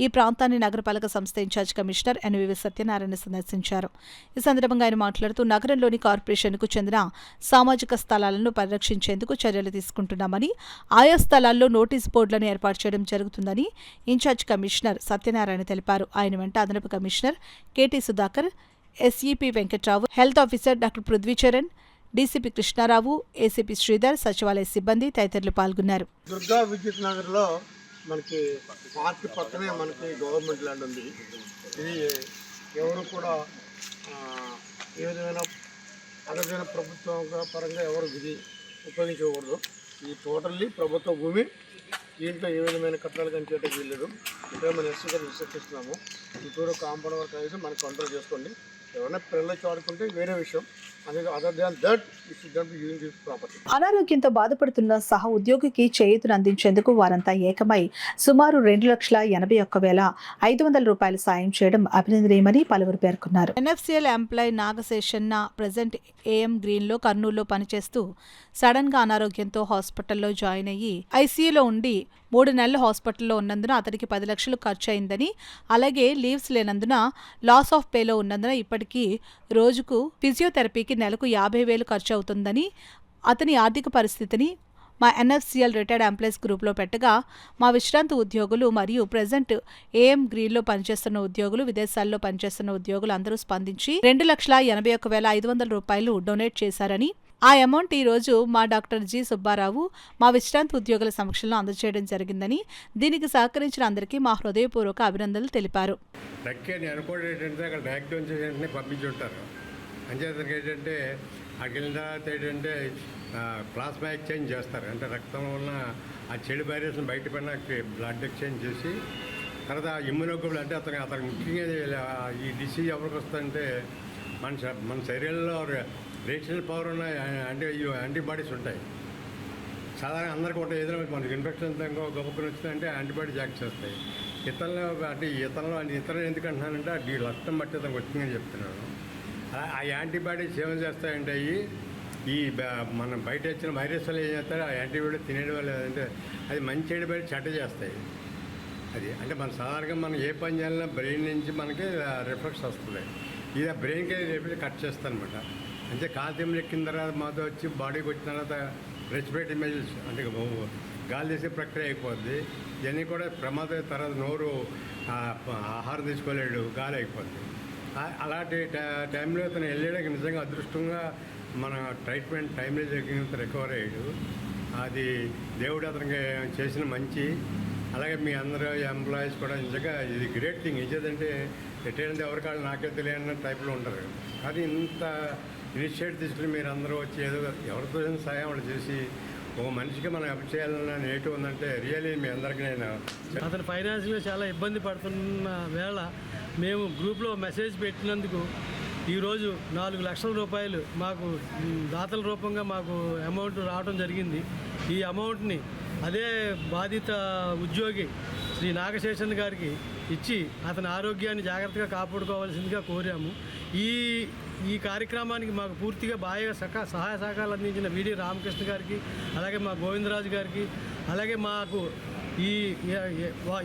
ఈ ప్రాంతాన్ని నగరపాలక సంస్థ ఇన్ఛార్జ్ కమిషనర్ ఎన్వివి సత్యనారాయణ సందర్శించారు. ఈ సందర్భంగా ఆయన మాట్లాడుతూ నగరంలోని కార్పొరేషన్కు చెందిన సామాజిక స్థలాలను పరిరక్షించేందుకు చర్యలు తీసుకుంటున్నామని, ఆయా స్థలాల్లో నోటీస్ బోర్డులను ఏర్పాటు చేయడం జరుగుతుందని ఇన్ఛార్జ్ కమిషనర్ సత్యనారాయణ తెలిపారు. ఆయన వెంట అదనపు commissioner K T Sudhakar, S E P Venkatrao, health officer doctor Prithvicharan, DCP Krishnarao, ACP Sridhar, సచివాలయ సిబ్బంది తదితరులు పాల్గొన్నారు. దుర్గా విద్యుత్ నగర్లో మనకి పార్క్ పక్కనే మనకి గవర్నమెంట్ ల్యాండ్ ఉంది. ఇది ఎవరు కూడా ఏ విధమైన అదమైన ప్రభుత్వ పరంగా ఎవరు ఇది ఉపయోగించకూడదు. ఇది టోటల్లీ ప్రభుత్వ భూమి. దీంట్లో ఏ విధమైన కట్టడాలు కనిపించడానికి వీల్లేదు. ఇక్కడ మనం ఎస్సీ గారు విశ్వసిస్తున్నాము. చుట్టూరు కాంపౌండ్ వర్క్ అనేసి మనం కంట్రోల్ చేసుకోండి. ఎవరైనా పిల్లలు ఆడుకుంటే వేరే విషయం. Other than that, we should not be using this property. అనారోగ్యంతో బాధపడుతున్న సహ ఉద్యోగికి చేయూతను అందించేందుకు వారంతా ఏకమై సుమారు 2,81,500 రూపాయలు సాయం చేయడం అభినందనీయమని పలువురు పేర్కొన్నారు. ఎన్ఎఫ్సిఎల్ ఎంప్లాయ్ నాగశేషన్న ప్రజెంట్ ఏఎం గ్రీన్లో కర్నూలులో పనిచేస్తూ సడన్గా అనారోగ్యంతో హాస్పిటల్లో జాయిన్ అయ్యి ఐసీయూలో ఉండి 3 నెలలు హాస్పిటల్లో ఉన్నందున అతనికి 10 లక్షలు ఖర్చు అయిందని, అలాగే లీవ్స్ లేనందున లాస్ ఆఫ్ పేలో ఉన్నందున ఇప్పటికీ రోజుకు ఫిజియోథెరపీకి నెలకు 50,000 ఖర్చు అవుతుందని, అతని ఆర్థిక పరిస్థితిని మా ఎన్ఎఫ్సిఎల్ రిటైర్డ్ ఎంప్లాయీస్ గ్రూప్లో పెట్టగా మా విశ్రాంతి ఉద్యోగులు మరియు ప్రజెంట్ ఏఎం గ్రీన్లో పనిచేస్తున్న ఉద్యోగులు, విదేశాల్లో పనిచేస్తున్న ఉద్యోగులు అందరూ స్పందించి 2,81,500 రూపాయలు డొనేట్ చేశారని, ఆ అమౌంట్ ఈ రోజు మా డాక్టర్ జి సుబ్బారావు మా విశ్రాంతి ఉద్యోగుల సమక్షంలో అందజేయడం జరిగిందని, దీనికి సహకరించిన అందరికీ మా హృదయపూర్వక అభినందనలు తెలిపారు. అనుకోవడం ఏంటంటే అక్కడ డయాగ్నోస్ చేసి వెంటనే పంపించుంటారు. అంచేతనికి ఏంటంటే అక్కడికి వెళ్ళిన తర్వాత ఏంటంటే ప్లాస్మా ఎక్స్చేంజ్ చేస్తారు. అంటే రక్తంలో ఉన్న ఆ చెడు వైరస్ని బయటపడిన బ్లడ్ ఎక్స్చేంజ్ చేసి తర్వాత ఇమ్యూనోగ్లోబుల్ అంటే అతను ముఖ్యంగా ఈ డిసీజ్ ఎవరికి వస్తుందంటే మన శరీరంలో రేషనల్ పవర్ ఉన్న యాంటీబాడీస్ ఉంటాయి. సాధారణ అందరికీ ఉంటాయి. ఏదైనా మనకి ఇన్ఫెక్షన్ గొప్పకొని వచ్చిందంటే యాంటీబాడీస్ యాక్ట్ చేస్తాయి. ఇతరులు ఎందుకు అంటున్నానంటే అది రక్తం బట్టి అతనికి వచ్చిందని చెప్తున్నాను. ఆ యాంటీబాడీస్ ఏమేమి చేస్తాయంటే ఈ మనం బయట వచ్చిన వైరస్ వల్ల ఏం చేస్తారు, ఆ యాంటీబాడీస్ తినేయడం వల్ల అంటే అది మంచి యాంటీబాడీ చెడ్డ చేస్తాయి. అది అంటే మన సాధారణంగా మనం ఏ పని చేయాలన్నా బ్రెయిన్ నుంచి మనకి రిఫ్లెక్స్ వస్తుంది. ఇది ఆ బ్రెయిన్కి రేపు కట్ చేస్తాను అనమాట. అంటే కాల్షియం ఎక్కిన తర్వాత మాతో వచ్చి బాడీకి వచ్చిన తర్వాత రెస్పిరేటరీ మెజర్స్ అంటే గాలి చేసే ప్రక్రియ అయిపోద్ది. ఇవన్నీ కూడా ప్రమాదం. తర్వాత నోరు ఆహారం తీసుకోలేడు, గాలి అయిపోద్ది. అలాంటి టైంలో అతను వెళ్ళడానికి నిజంగా అదృష్టంగా మన ట్రీట్మెంట్ టైంలో జరిగినంత రికవర్ అయ్యాడు. అది దేవుడు అతనికి చేసిన మంచి. అలాగే మీ అందరూ ఎంప్లాయీస్ కూడా నిజంగా ఇది గ్రేట్ థింగ్. ఇచ్చేదంటే రిటైర్ ఎవరికాళ్ళు నాకే తెలియని టైప్లో ఉంటారు. కానీ ఇంత ఇనిషియేటివ్ తీసుకుని మీరు అందరూ వచ్చి ఏదో ఎవరితో సాయం వాళ్ళు చేసి ఒక మనిషికి మనం అప్పు చేయాలన్న నేటివ్ ఉందంటే రియల్లీ మీ అందరికీ నేను అతను ఫైనాన్షియల్గా చాలా ఇబ్బంది పడుతున్న వేళ మేము గ్రూప్లో మెసేజ్ పెట్టినందుకు ఈరోజు 4 లక్షల రూపాయలు మాకు దాతల రూపంగా మాకు అమౌంట్ రావడం జరిగింది. ఈ అమౌంట్ని అదే బాధిత ఉద్యోగి శ్రీ నాగశేషన్ గారికి ఇచ్చి అతని ఆరోగ్యాన్ని జాగ్రత్తగా కాపాడుకోవాల్సిందిగా కోరాము. ఈ కార్యక్రమానికి మాకు పూర్తిగా సహాయ సహకారాలు అందించిన విడి రామకృష్ణ గారికి, అలాగే మా గోవిందరాజు గారికి, అలాగే మాకు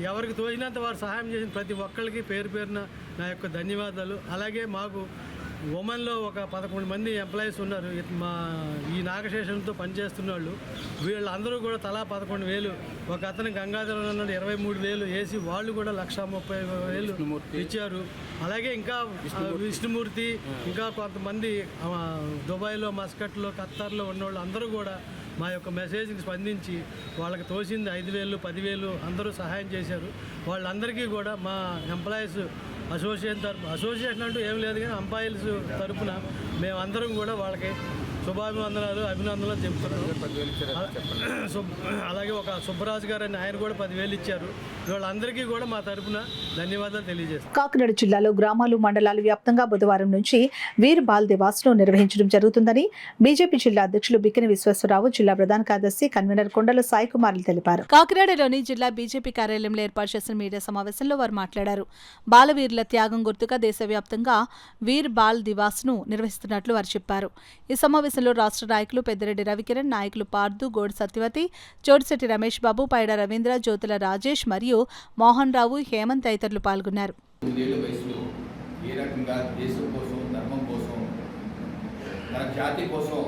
ఎవరికి తోచినంత వారు సహాయం చేసిన ప్రతి ఒక్కరికి పేరు పేరున నా యొక్క ధన్యవాదాలు. అలాగే మాకు ఉమెన్లో ఒక 11 మంది ఎంప్లాయీస్ ఉన్నారు. మా ఈ నాగశేషంతో పనిచేస్తున్న వాళ్ళు వీళ్ళందరూ కూడా తలా 11,000, ఒక అతను గంగాధర 23,000 వేసి వాళ్ళు కూడా 1,30,000 ఇచ్చారు. అలాగే ఇంకా విష్ణుమూర్తి, ఇంకా కొంతమంది దుబాయ్లో, మస్కట్లో, ఖత్తర్లో ఉన్నవాళ్ళు అందరూ కూడా మా యొక్క మెసేజ్కి స్పందించి వాళ్ళకి తోచింది 5,000, 10,000 అందరూ సహాయం చేశారు. వాళ్ళందరికీ కూడా మా ఎంప్లాయీస్ అసోసియేషన్ అంటూ ఏం లేదు, కానీ ఎంప్లాయీస్ తరఫున మేమందరం కూడా వాళ్ళకి శుభాభివందనాలు, అభినందనలు చెప్తున్నాను. అలాగే ఒక సుబ్బరాజు గారు అని ఆయన కూడా 10,000 ఇచ్చారు. వీళ్ళందరికీ కూడా మా తరఫున ధన్యవాదాలు తెలియజేస్తాం. కాకినాడ జిల్లాలో గ్రామాలు, మండలాలు వ్యాప్తంగా బుధవారం నుంచి వీర్ బాల్ దివాస్ను నిర్వహించడం జరుగుతుందని బీజేపీ జిల్లా అధ్యక్షులు బిక్కిన విశ్వేశ్వరరావు, జిల్లా ప్రధాన కార్యదర్శి కన్వీనర్ కొండల సాయి కుమార్లు తెలిపారు. కాకినాడలోని జిల్లా బీజేపీ కార్యాలయంలో ఏర్పాటు చేసిన మీడియా సమావేశంలో వారు మాట్లాడారు. బాలవీరుల త్యాగం గుర్తుగా దేశవ్యాప్తంగా వీర్ బాల్ దివాస్ ను నిర్వహిస్తున్నట్లు వారు చెప్పారు. ఈ సమావేశంలో రాష్ట్ర నాయకులు పెద్దిరెడ్డి రవికిరణ్, నాయకులు పార్దు, గోడి సత్యవతి, చోటిశెట్టి రమేష్ బాబు, పైడా రవీంద్ర, జ్యోతుల రాజేష్ మరియు మోహన్ రావు, హేమంత్ తదితరులు పాల్గొన్నారు. ఏ రకంగా దేశం కోసం, ధర్మం కోసం, తన జాతి కోసం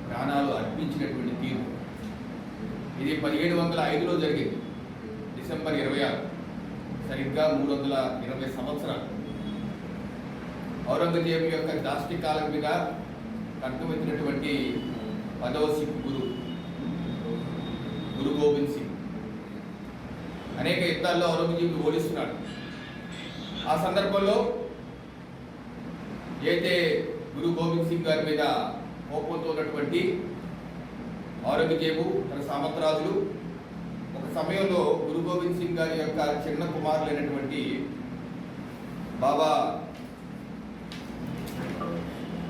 ప్రాణాలు అర్పించినటువంటి తీరు ఇది 1705లో జరిగింది. డిసెంబర్ 26, సరిగ్గా 320 సంవత్సరాలు. ఔరంగజేబు యొక్క దాష్టికాలం మీద కట్టుబెట్టినటువంటి 10వ సిక్ గురు గోవింద్ సింగ్ అనేక యుద్ధాల్లో ఔరంగజేబుని ఓడిస్తున్నాడు. ఆ సందర్భంలో అయితే గురు గోవింద్ సింగ్ గారి మీద కోపంతో ఉన్నటువంటి ఔరంగజేబు, తన సామంతరాజులు ఒక సమయంలో గురు గోవింద్ సింగ్ గారి యొక్క చిన్న కుమారులైనటువంటి బాబా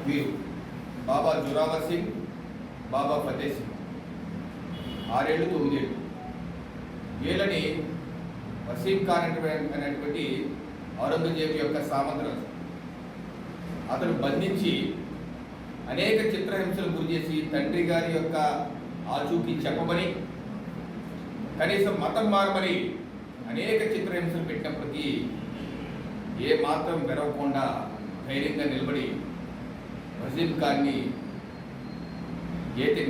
వీరు బాబా జోరావర్ సింగ్, బాబా ఫతే సింగ్. 6 ఏళ్ళు 9 ఏళ్ళు. వీళ్ళని వసీం ఖాన్ అనేటువంటి ఔరంగజేబు యొక్క సామంతుడు అతను బంధించి అనేక చిత్రహింసలు గురి చేసి తండ్రి గారి యొక్క ఆచూకీ చెప్పమని, కనీసం మతం మారమని అనేక చిత్రహింసలు పెట్టినప్పటికీ ఏ మాత్రం వెరవకుండా ధైర్యంగా నిలబడి వసీం ఖాన్ని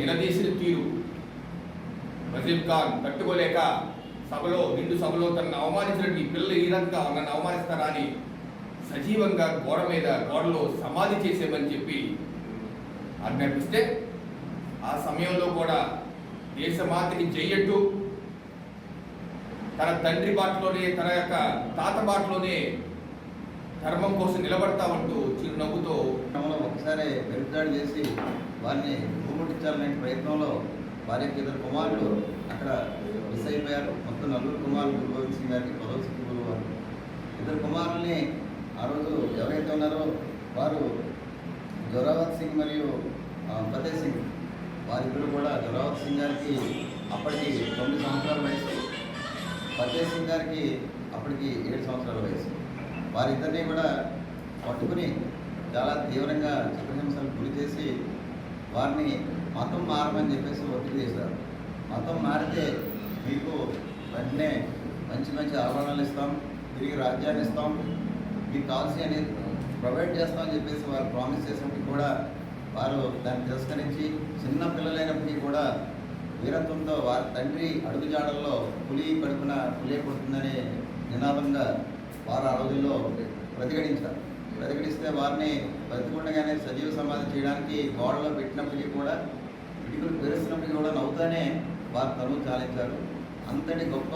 నిలదీసిన తీరు వసీం ఖాన్ తట్టుకోలేక నిండు సభలో తనను అవమానించినట్టు ఈ పిల్లలు ఈ రకంగా నన్ను అవమానిస్తారా అని సజీవంగా గోడలో సమాధి చేసేమని చెప్పి ఆజ్ఞాపిస్తే ఆ సమయంలో కూడా దేశమాతకి జయ్యట్టు తన తండ్రి బాటలోనే, తన యొక్క తాత బాటలోనే ధర్మం కోసం నిలబడతామంటూ చిరునవ్వుతో ఒకసారి వెలుగుదాడి చేసి వారిని భూముట్టించాలనే ప్రయత్నంలో వారి యొక్క 2 కుమారులు అక్కడ మిస్ అయిపోయారు. మొత్తం 4 కుమారులు గురు గోవింద్ సింగ్ గారికి 10వ సిక్కు గురువు వారు. 2 కుమారుల్ని ఆ రోజు ఎవరైతే ఉన్నారో వారు జోరావర్ సింగ్ మరియు ఫతే సింగ్, వారిద్దరు కూడా జోరావర్ సింగ్ గారికి అప్పటికి 9 సంవత్సరాల వయసు, ఫతే సింగ్ గారికి అప్పటికి 7 సంవత్సరాల వయసు. వారిద్దరినీ కూడా పట్టుకుని చాలా తీవ్రంగా చిత్రహింసలకు గురి చేసి వారిని మతం మారమని చెప్పేసి ఒత్తిడి చేశారు. మతం మారితే మీకు వెంటనే మంచి ఆభరణాలు ఇస్తాం, తిరిగి రాజ్యాన్ని ఇస్తాం, మీకు కావాల్సి అనేది ప్రొవైడ్ చేస్తామని చెప్పేసి వారు ప్రామిస్ చేసినప్పటికీ కూడా వారు దాన్ని తిరస్కరించి చిన్న పిల్లలైనప్పటికీ కూడా వీరత్వంతో వారి తండ్రి అడుగుజాడల్లో పులి కడుపున పులే కొడుతుందనే నినాదంగా వారు ఆ రోజుల్లో ప్రతిఘటిస్తే వారిని బ్రతికుండగానే సజీవ సమాధి చేయడానికి గోడలో పెట్టినప్పటికీ కూడా ఇటుకలు పేరుస్తున్నప్పటికీ కూడా నవ్వుతానే వారు తనువు చాలించారు. అంతటి గొప్ప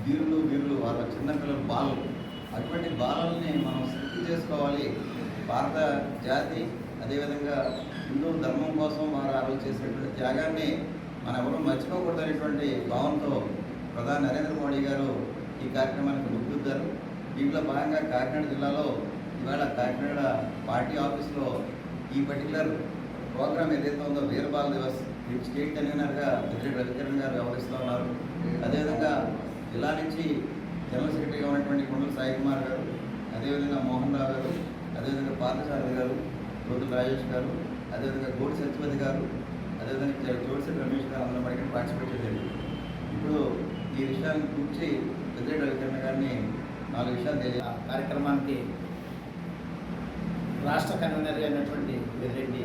వీరులు వారు చిన్నపిల్లలు బాలలు. అటువంటి బాలల్ని మనం శక్తి చేసుకోవాలి. భారత జాతి అదేవిధంగా హిందూ ధర్మం కోసం వారు ఆ రోజు చేసినటువంటి త్యాగాన్ని మనం ఎవరూ మర్చిపోకూడదనేటువంటి భావంతో ప్రధాని నరేంద్ర మోడీ గారు ఈ కార్యక్రమానికి గుర్తిద్దారు. దీంట్లో భాగంగా కాకినాడ జిల్లాలో ఇవాళ కాకినాడ పార్టీ ఆఫీస్లో ఈ పర్టికులర్ ప్రోగ్రామ్ ఏదైతే ఉందో వీర బాల దివస్ స్టేట్ కన్వీనర్గా పెద్దిరెడ్డి రవికిరణ్ గారు వ్యవహరిస్తూ ఉన్నారు. అదేవిధంగా జిల్లా నుంచి జనరల్ సెక్రటరీగా ఉన్నటువంటి కొండల సాయి కుమార్ గారు, అదేవిధంగా మోహన్ రావు గారు, అదేవిధంగా పార్థసారథి గారు, రోజుల రాజేష్ గారు, అదేవిధంగా గోడి సత్యవతి గారు, అదేవిధంగా జోడిశెట్టి రమేష్ గారు అందరూ మనకి పార్టిసిపేట్ చేశారు. ఇప్పుడు ఈ విషయాన్ని కూర్చి పెద్దిరెడ్డి రవికిరణ్ గారిని 4 విషయాలు తెలియ కార్యక్రమానికి రాష్ట్ర కన్వీనర్గా అయినటువంటి పెద్దిరెడ్డి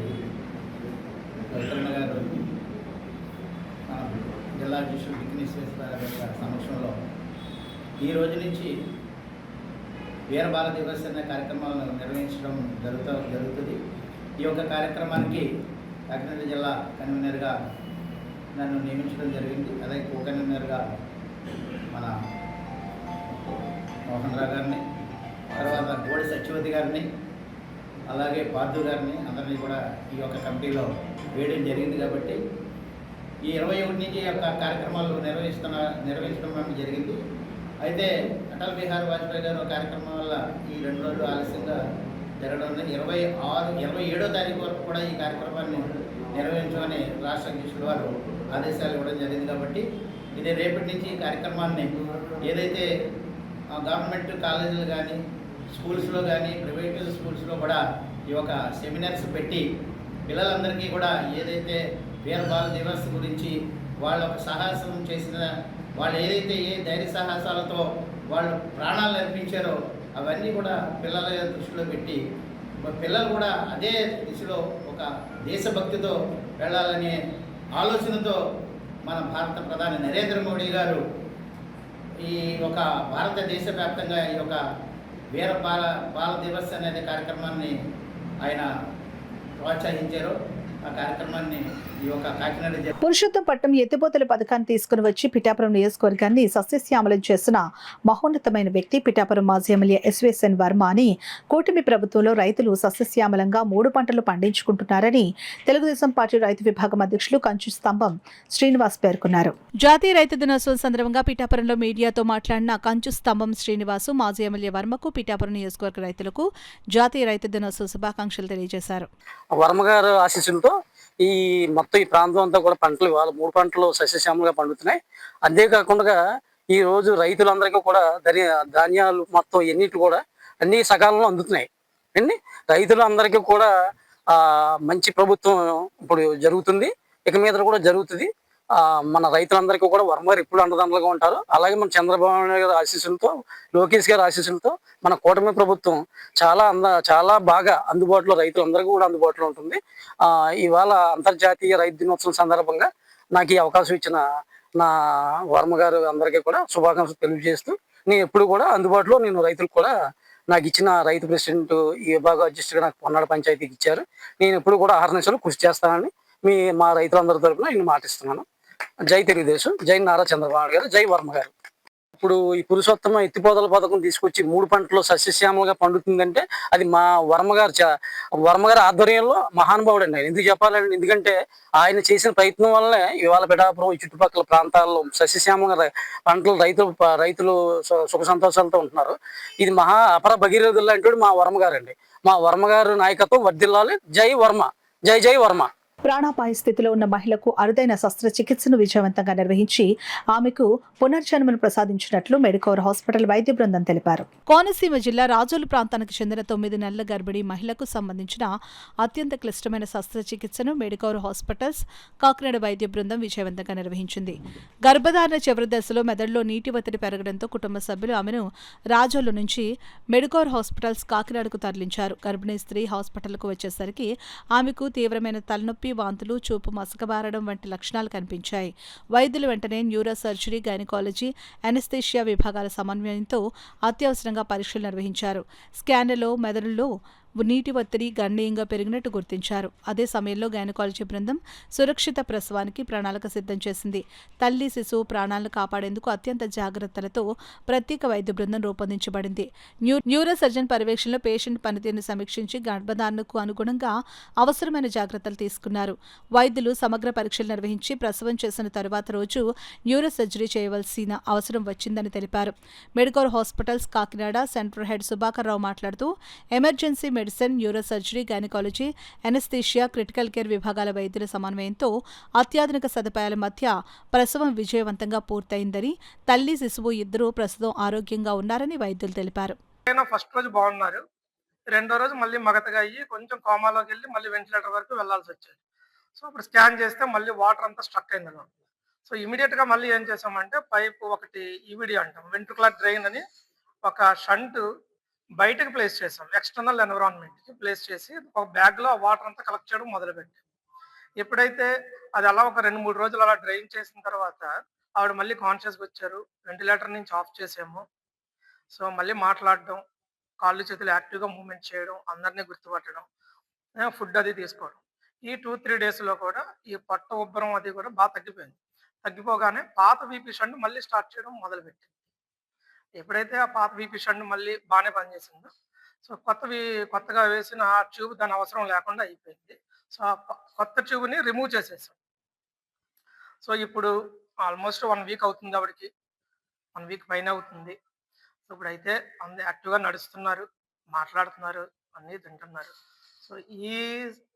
రవికిరణ్ గారు మన జిల్లా అధ్యక్షుడు విఘ్నేశ్వర యొక్క సమక్షంలో ఈ రోజు నుంచి వీర బాల దివస్ అనే కార్యక్రమాలను నిర్వహించడం జరుగుతుంది. ఈ యొక్క కార్యక్రమానికి కాకినాడ జిల్లా కన్వీనర్గా నన్ను నియమించడం జరిగింది. అలాగే కో కన్వీనర్గా మన మోహన్ రావు గారిని, తర్వాత గోడి సత్యవతి గారిని, అలాగే పార్థు గారిని అందరినీ కూడా ఈ యొక్క కమిటీలో వేయడం జరిగింది. కాబట్టి ఈ 21 నుంచి ఈ యొక్క కార్యక్రమాలు నిర్వహించడం జరిగింది. అయితే అటల్ బిహారీ వాజ్పేయి గారు కార్యక్రమం వల్ల ఈ 2 రోజులు ఆలస్యంగా జరగడం 27వ తారీఖు వరకు కూడా ఈ కార్యక్రమాన్ని నిర్వహించమని రాష్ట్ర అధ్యక్షుడు వారు ఆదేశాలు ఇవ్వడం జరిగింది. కాబట్టి ఇది రేపటి నుంచి ఈ కార్యక్రమాన్ని ఏదైతే గవర్నమెంట్ కాలేజీలు కానీ స్కూల్స్లో కానీ ప్రైవేట్ స్కూల్స్లో కూడా ఈ యొక్క సెమినార్స్ పెట్టి పిల్లలందరికీ కూడా ఏదైతే వీర బాల దివస్ గురించి వాళ్ళ ఒక సాహసం చేసిన వాళ్ళు ఏదైతే ఏ ధైర్య సాహసాలతో వాళ్ళు ప్రాణాలు అర్పించారో అవన్నీ కూడా పిల్లల దృష్టిలో పెట్టి పిల్లలు కూడా అదే దిశలో ఒక దేశభక్తితో వెళ్ళాలనే ఆలోచనతో మన భారత ప్రధాని నరేంద్ర మోడీ గారు ఈ ఒక భారతదేశ వ్యాప్తంగా ఈ యొక్క వీర బాల దివస్ అనేది కార్యక్రమాన్ని ఆయన ప్రోత్సహించారు. ఆ కార్యక్రమాన్ని ఈ యొక్క కాకినాడ జిల్లా పురుషోత్తంపట్నం ఎత్తిపోతల పథకాన్ని తీసుకుని వచ్చి పిఠాపురం నియోజకవర్గాన్ని సస్యశ్యామలం చేసిన మహోన్నతమైన వ్యక్తి పిఠాపురం మాజీ ఎమ్మెల్యే ఎస్విఎస్ఎన్ వర్మ అని కూటమి ప్రభుత్వంలో రైతులు సస్యశ్యామలంగా 3 పంటలు పండించుకుంటున్నారని తెలుగుదేశం పార్టీ రైతు విభాగం అధ్యక్షులు కంచు స్తంభం శ్రీనివాస్ పేర్కొన్నారు. జాతీయ రైతు దినోత్సవం సందర్భంగా పిఠాపురంలో మీడియాతో మాట్లాడిన కంచు స్తంభం శ్రీనివాసు మాజీ ఎమ్మెల్యే వర్మకు పిఠాపురం నియోజకవర్గ రైతులకు జాతీయ రైతు దినోత్సవ శుభాకాంక్షలు తెలియజేశారు. వర్మ గారు ఆశీస్సులతో ఈ మొత్తం ఈ ప్రాంతం అంతా కూడా పంటలు ఇవాళ 3 పంటలు సస్యశ్యామలుగా పండుతున్నాయి. అంతేకాకుండా ఈ రోజు రైతులందరికీ కూడా ధాన్యాలు మొత్తం ఎన్నిటి కూడా అన్ని సకాలంలో అందుతున్నాయి అండి. రైతులందరికీ కూడా మంచి ప్రభుత్వం ఇప్పుడు జరుగుతుంది, ఇక మీద కూడా జరుగుతుంది. మన రైతులందరికీ కూడా వర్మ గారు ఎప్పుడు అండదండలుగా ఉంటారు. అలాగే మన చంద్రబాబు నాయుడు గారి ఆశీస్సులతో, లోకేష్ గారి ఆశీస్సులతో మన కూటమి ప్రభుత్వం చాలా బాగా అందుబాటులో రైతులందరికీ కూడా అందుబాటులో ఉంటుంది. ఇవాళ అంతర్జాతీయ రైతు దినోత్సవం సందర్భంగా నాకు ఈ అవకాశం ఇచ్చిన నా వర్మ గారు అందరికీ కూడా శుభాకాంక్షలు తెలియజేస్తూ, నేను ఎప్పుడు కూడా అందుబాటులో నేను రైతులకు కూడా నాకు ఇచ్చిన రైతు ప్రెసిడెంట్ ఈ విభాగ అధ్యక్షుడిగా నాకు పొన్నాడు పంచాయతీకి ఇచ్చారు. నేను ఎప్పుడు కూడా అహర్నిశలు కృషి చేస్తానని మా రైతులందరి తరపున నేను మాటిస్తున్నాను. జై తెలుగుదేశం, జై నారా చంద్రబాబు గారు, జై వర్మ గారు. ఇప్పుడు ఈ పురుషోత్తమ ఎత్తిపోతల పథకం తీసుకొచ్చి 3 పంటలు సస్యశ్యామలుగా పండుతుందంటే అది మా వర్మ గారి ఆధ్వర్యంలో మహానుభావుడు అండి. ఎందుకు చెప్పాలండి, ఎందుకంటే ఆయన చేసిన ప్రయత్నం వల్లనే ఇవాళ పిఠాపురం ఈ చుట్టుపక్కల ప్రాంతాల్లో సస్యశ్యామంగా రైతులు సుఖ సంతోషాలతో ఉంటున్నారు. ఇది అపర భగీరథులు లాంటి మా వర్మ గారు అండి. మా వర్మ గారు నాయకత్వం వర్ధిల్లాలి. జై వర్మ, జై జై వర్మ. ప్రాణాపాయ స్థితిలో ఉన్న మహిళకు అరుదైన శస్త్రచికిత్సను విజయవంతంగా నిర్వహించి ఆమెకు పునర్జన్మను ప్రసాదించినట్లు మెడికవర్ హాస్పిటల్ వైద్య బృందం తెలిపారు. కోనసీమ జిల్లా రాజోలు ప్రాంతానికి చెందిన 9 నెలల గర్భిణీ మహిళకు సంబంధించిన అత్యంత క్లిష్టమైన శస్త్రచికిత్సను మెడికవర్ హాస్పిటల్స్ కాకినాడ వైద్య బృందం విజయవంతంగా నిర్వహించింది. గర్భధారణ చివరి దశలో మెదడులో నీటి ఒత్తిడి పెరగడంతో కుటుంబ సభ్యులు ఆమెను రాజోలు నుంచి మెడికవర్ హాస్పిటల్స్ కాకినాడకు తరలించారు. గర్భిణీ స్త్రీ హాస్పిటల్కు వచ్చేసరికి ఆమెకు తీవ్రమైన తలనొప్పి, వాంతులు, చూపు మసకబారడం వంటి లక్షణాలు కనిపించాయి. వైద్యులు వెంటనే న్యూరో సర్జరీ, గైనకాలజీ, అనస్థీషియా విభాగాల సమన్వయంతో అత్యవసరంగా పరీక్షలు నిర్వహించారు. స్కానర్లో మెదడులో నీటి ఒత్తిడి గణనీయంగా పెరిగినట్టు గుర్తించారు. అదే సమయంలో గైనకాలజీ బృందం సురక్షిత ప్రసవానికి ప్రణాళిక సిద్ధం చేసింది. తల్లి, శిశువు ప్రాణాలను కాపాడేందుకు అత్యంత జాగ్రత్తలతో ప్రత్యేక వైద్య బృందం రూపొందించబడింది. న్యూరో సర్జన్ పర్యవేక్షణలో పేషెంట్ పనితీరును సమీక్షించి గర్భధారణకు అనుగుణంగా అవసరమైన జాగ్రత్తలు తీసుకున్నారు. వైద్యులు సమగ్ర పరీక్షలు నిర్వహించి ప్రసవం చేసిన తరువాత రోజు న్యూరో సర్జరీ చేయవలసిన అవసరం వచ్చిందని తెలిపారు. Medicover hospitals Kakinada centre head Subhakar Rao మాట్లాడుతూ emergency medicine, neuro surgery, gynaecology, anaesthesia, critical care విభాగాల వైద్యుల సమన్వయంతో అత్యాధునిక సదుపాయాల మధ్య ప్రసవం విజయవంతంగా పూర్తయిందని, తల్లి, శిశువు ఇద్దరూ ప్రస్తుతం ఆరోగ్యంగా ఉన్నారని వైద్యులు తెలిపారు. ఫస్ట్ రోజు బాగున్నారు, రెండో రోజు మళ్ళీ మగతగా అయ్యి కొంచెం కోమాలోకి వెళ్ళి మళ్ళీ వెంటిలేటర్ వరకు వెళ్లాల్సి వచ్చేది. సో అప్పుడు స్కాన్ చేస్తే మళ్ళీ వాటర్ అంతా స్ట్రక్ అయింది. సో ఇమీడియట్గా మళ్ళీ ఏం చేసామంటే పైపు ఒకటి ఈవిడి అంటాం, వెంట్రుకులర్ డ్రైన్ అని ఒక షంట్ బయటకు ప్లేస్ చేసాం. ఎక్స్టర్నల్ ఎన్విరాన్మెంట్కి ప్లేస్ చేసి ఒక బ్యాగ్లో ఆ వాటర్ అంతా కలెక్ట్ చేయడం మొదలుపెట్టాం. ఎప్పుడైతే అది అలా ఒక 2-3 రోజులు అలా డ్రైన్ చేసిన తర్వాత ఆవిడ మళ్ళీ కాన్షియస్గా వచ్చారు. వెంటిలేటర్ నుంచి ఆఫ్ చేసాము. సో మళ్ళీ మాట్లాడడం, కాళ్ళు చేతులు యాక్టివ్గా మూవ్మెంట్ చేయడం, అందరినీ గుర్తుపట్టడం, ఫుడ్ అది తీసుకోవడం. ఈ 2-3 డేస్లో కూడా ఈ పొట్ట ఉబ్బరం అది కూడా బాగా తగ్గిపోయింది. తగ్గిపోగానే పాత బీపీ షంట్ మళ్ళీ స్టార్ట్ చేయడం మొదలుపెట్టింది. ఎప్పుడైతే ఆ పాత బీపీ షంట్ మళ్ళీ బాగానే పనిచేసిందో, సో కొత్తగా వేసిన ఆ ట్యూబ్ దాని అవసరం లేకుండా అయిపోయింది. సో ఆ కొత్త ట్యూబ్ని రిమూవ్ చేసేసాం. సో ఇప్పుడు ఆల్మోస్ట్ 1 వీక్ అవుతుంది, ఆవిడకి 1 వీక్ పైన అవుతుంది. సో ఇప్పుడైతే అందరూ యాక్టివ్గా నడుస్తున్నారు, మాట్లాడుతున్నారు, అన్నీ తింటున్నారు. సో ఈ